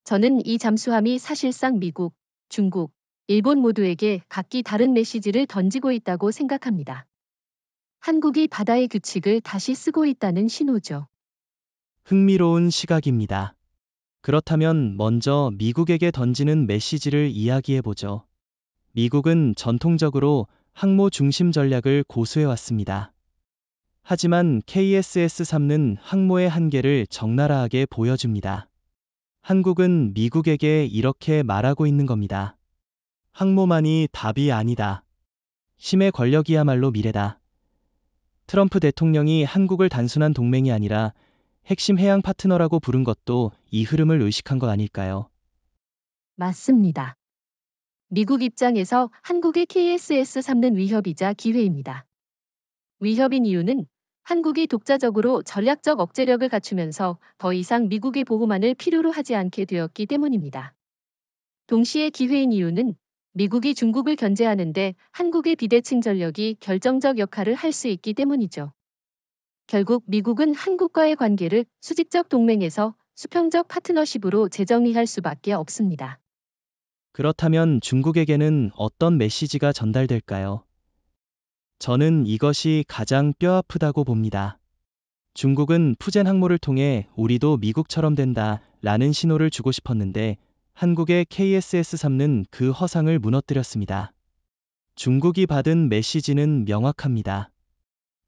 저는 이 잠수함이 사실상 미국, 중국, 일본 모두에게 각기 다른 메시지를 던지고 있다고 생각합니다. 한국이 바다의 규칙을 다시 쓰고 있다는 신호죠. 흥미로운 시각입니다. 그렇다면 먼저 미국에게 던지는 메시지를 이야기해 보죠. 미국은 전통적으로 항모 중심 전략을 고수해 왔습니다. 하지만 KSS-3는 항모의 한계를 적나라하게 보여줍니다. 한국은 미국에게 이렇게 말하고 있는 겁니다. 항모만이 답이 아니다. 힘의 권력이야말로 미래다. 트럼프 대통령이 한국을 단순한 동맹이 아니라 핵심 해양 파트너라고 부른 것도 이 흐름을 의식한 것 아닐까요? 맞습니다. 미국 입장에서 한국의 KSS-3는 위협이자 기회입니다. 위협인 이유는 한국이 독자적으로 전략적 억제력을 갖추면서 더 이상 미국의 보호만을 필요로 하지 않게 되었기 때문입니다. 동시에 기회인 이유는 미국이 중국을 견제하는데 한국의 비대칭 전력이 결정적 역할을 할 수 있기 때문이죠. 결국 미국은 한국과의 관계를 수직적 동맹에서 수평적 파트너십으로 재정의할 수밖에 없습니다. 그렇다면 중국에게는 어떤 메시지가 전달될까요? 저는 이것이 가장 뼈아프다고 봅니다. 중국은 푸젠 항모를 통해 우리도 미국처럼 된다 라는 신호를 주고 싶었는데 한국의 KSS-3는 그 허상을 무너뜨렸습니다. 중국이 받은 메시지는 명확합니다.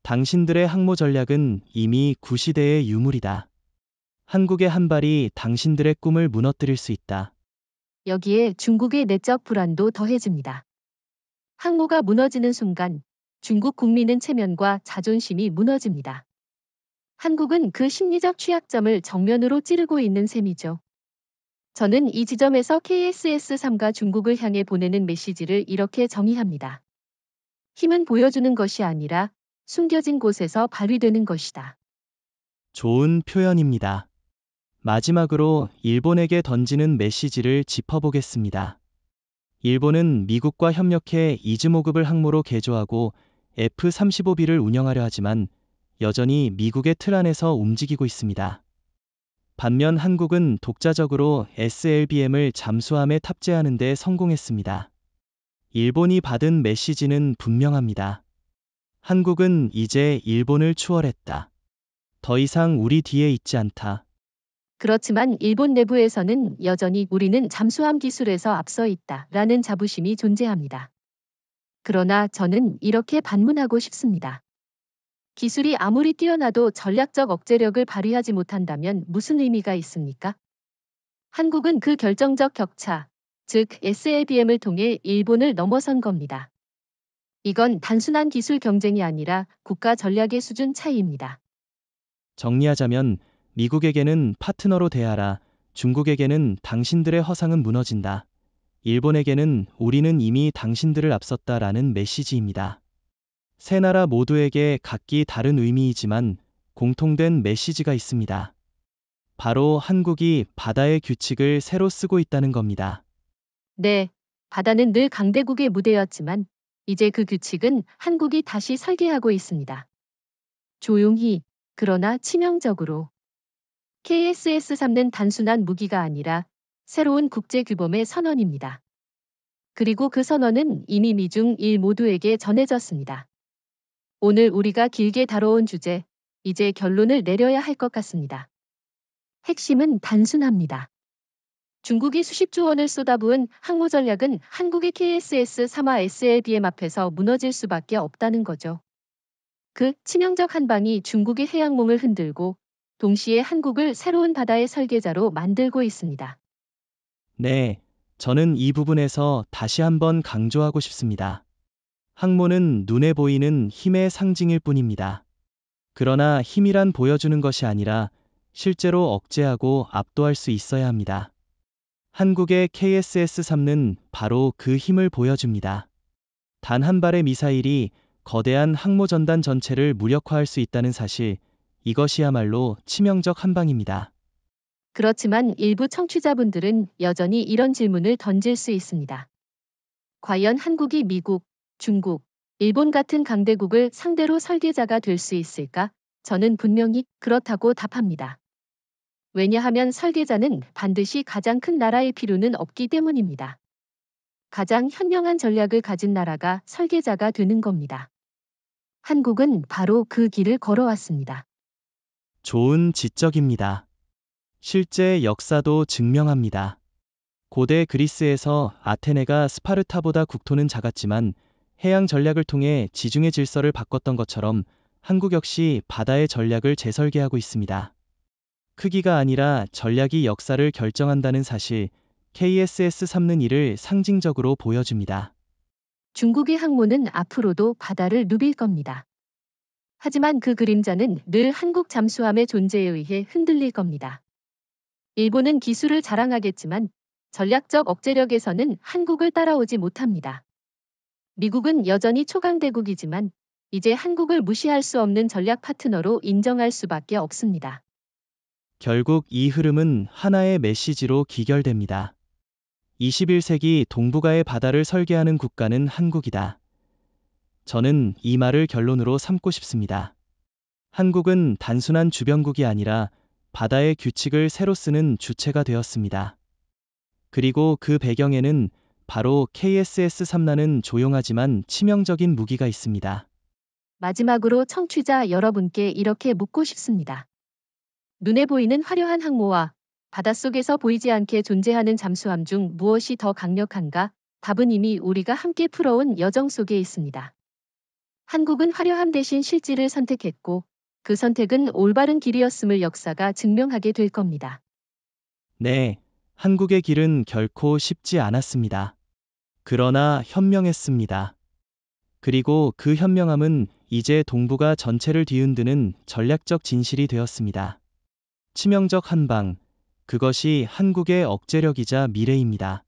당신들의 항모 전략은 이미 구시대의 유물이다. 한국의 한 발이 당신들의 꿈을 무너뜨릴 수 있다. 여기에 중국의 내적 불안도 더해집니다. 항모가 무너지는 순간 중국 국민은 체면과 자존심이 무너집니다. 한국은 그 심리적 취약점을 정면으로 찌르고 있는 셈이죠. 저는 이 지점에서 KSS-3가 중국을 향해 보내는 메시지를 이렇게 정의합니다. 힘은 보여주는 것이 아니라 숨겨진 곳에서 발휘되는 것이다. 좋은 표현입니다. 마지막으로 일본에게 던지는 메시지를 짚어보겠습니다. 일본은 미국과 협력해 이즈모급을 항모로 개조하고 F-35B를 운영하려 하지만 여전히 미국의 틀 안에서 움직이고 있습니다. 반면 한국은 독자적으로 SLBM을 잠수함에 탑재하는 데 성공했습니다. 일본이 받은 메시지는 분명합니다. 한국은 이제 일본을 추월했다. 더 이상 우리 뒤에 있지 않다. 그렇지만 일본 내부에서는 여전히 우리는 잠수함 기술에서 앞서 있다 라는 자부심이 존재합니다. 그러나 저는 이렇게 반문하고 싶습니다. 기술이 아무리 뛰어나도 전략적 억제력을 발휘하지 못한다면 무슨 의미가 있습니까? 한국은 그 결정적 격차, 즉 SLBM을 통해 일본을 넘어선 겁니다. 이건 단순한 기술 경쟁이 아니라 국가 전략의 수준 차이입니다. 정리하자면 미국에게는 파트너로 대하라. 중국에게는 당신들의 허상은 무너진다. 일본에게는 우리는 이미 당신들을 앞섰다라는 메시지입니다. 세 나라 모두에게 각기 다른 의미이지만 공통된 메시지가 있습니다. 바로 한국이 바다의 규칙을 새로 쓰고 있다는 겁니다. 네, 바다는 늘 강대국의 무대였지만 이제 그 규칙은 한국이 다시 설계하고 있습니다. 조용히, 그러나 치명적으로. KSS-3는 단순한 무기가 아니라 새로운 국제 규범의 선언입니다. 그리고 그 선언은 이미 미중 일 모두에게 전해졌습니다. 오늘 우리가 길게 다뤄온 주제, 이제 결론을 내려야 할 것 같습니다. 핵심은 단순합니다. 중국이 수십조 원을 쏟아부은 항모 전략은 한국의 KSS-3와 SLBM 앞에서 무너질 수밖에 없다는 거죠. 그 치명적 한 방이 중국의 해양몽을 흔들고 동시에 한국을 새로운 바다의 설계자로 만들고 있습니다. 네, 저는 이 부분에서 다시 한번 강조하고 싶습니다. 항모는 눈에 보이는 힘의 상징일 뿐입니다. 그러나 힘이란 보여주는 것이 아니라 실제로 억제하고 압도할 수 있어야 합니다. 한국의 KSS-3는 바로 그 힘을 보여줍니다. 단 한 발의 미사일이 거대한 항모 전단 전체를 무력화할 수 있다는 사실, 이것이야말로 치명적 한방입니다. 그렇지만 일부 청취자분들은 여전히 이런 질문을 던질 수 있습니다. 과연 한국이 미국, 중국, 일본 같은 강대국을 상대로 설계자가 될 수 있을까? 저는 분명히 그렇다고 답합니다. 왜냐하면 설계자는 반드시 가장 큰 나라의 필요는 없기 때문입니다. 가장 현명한 전략을 가진 나라가 설계자가 되는 겁니다. 한국은 바로 그 길을 걸어왔습니다. 좋은 지적입니다. 실제 역사도 증명합니다. 고대 그리스에서 아테네가 스파르타보다 국토는 작았지만 해양 전략을 통해 지중해 질서를 바꿨던 것처럼 한국 역시 바다의 전략을 재설계하고 있습니다. 크기가 아니라 전략이 역사를 결정한다는 사실, KSS-3는 이를 상징적으로 보여줍니다. 중국의 항모는 앞으로도 바다를 누빌 겁니다. 하지만 그 그림자는 늘 한국 잠수함의 존재에 의해 흔들릴 겁니다. 일본은 기술을 자랑하겠지만 전략적 억제력에서는 한국을 따라오지 못합니다. 미국은 여전히 초강대국이지만 이제 한국을 무시할 수 없는 전략 파트너로 인정할 수밖에 없습니다. 결국 이 흐름은 하나의 메시지로 기결됩니다. 21세기 동북아의 바다를 설계하는 국가는 한국이다. 저는 이 말을 결론으로 삼고 싶습니다. 한국은 단순한 주변국이 아니라 바다의 규칙을 새로 쓰는 주체가 되었습니다. 그리고 그 배경에는 바로 KSS-3라는 조용하지만 치명적인 무기가 있습니다. 마지막으로 청취자 여러분께 이렇게 묻고 싶습니다. 눈에 보이는 화려한 항모와 바닷속에서 보이지 않게 존재하는 잠수함 중 무엇이 더 강력한가? 답은 이미 우리가 함께 풀어온 여정 속에 있습니다. 한국은 화려함 대신 실질을 선택했고 그 선택은 올바른 길이었음을 역사가 증명하게 될 겁니다. 네, 한국의 길은 결코 쉽지 않았습니다. 그러나 현명했습니다. 그리고 그 현명함은 이제 동북아 전체를 뒤흔드는 전략적 진실이 되었습니다. 치명적 한방, 그것이 한국의 억제력이자 미래입니다.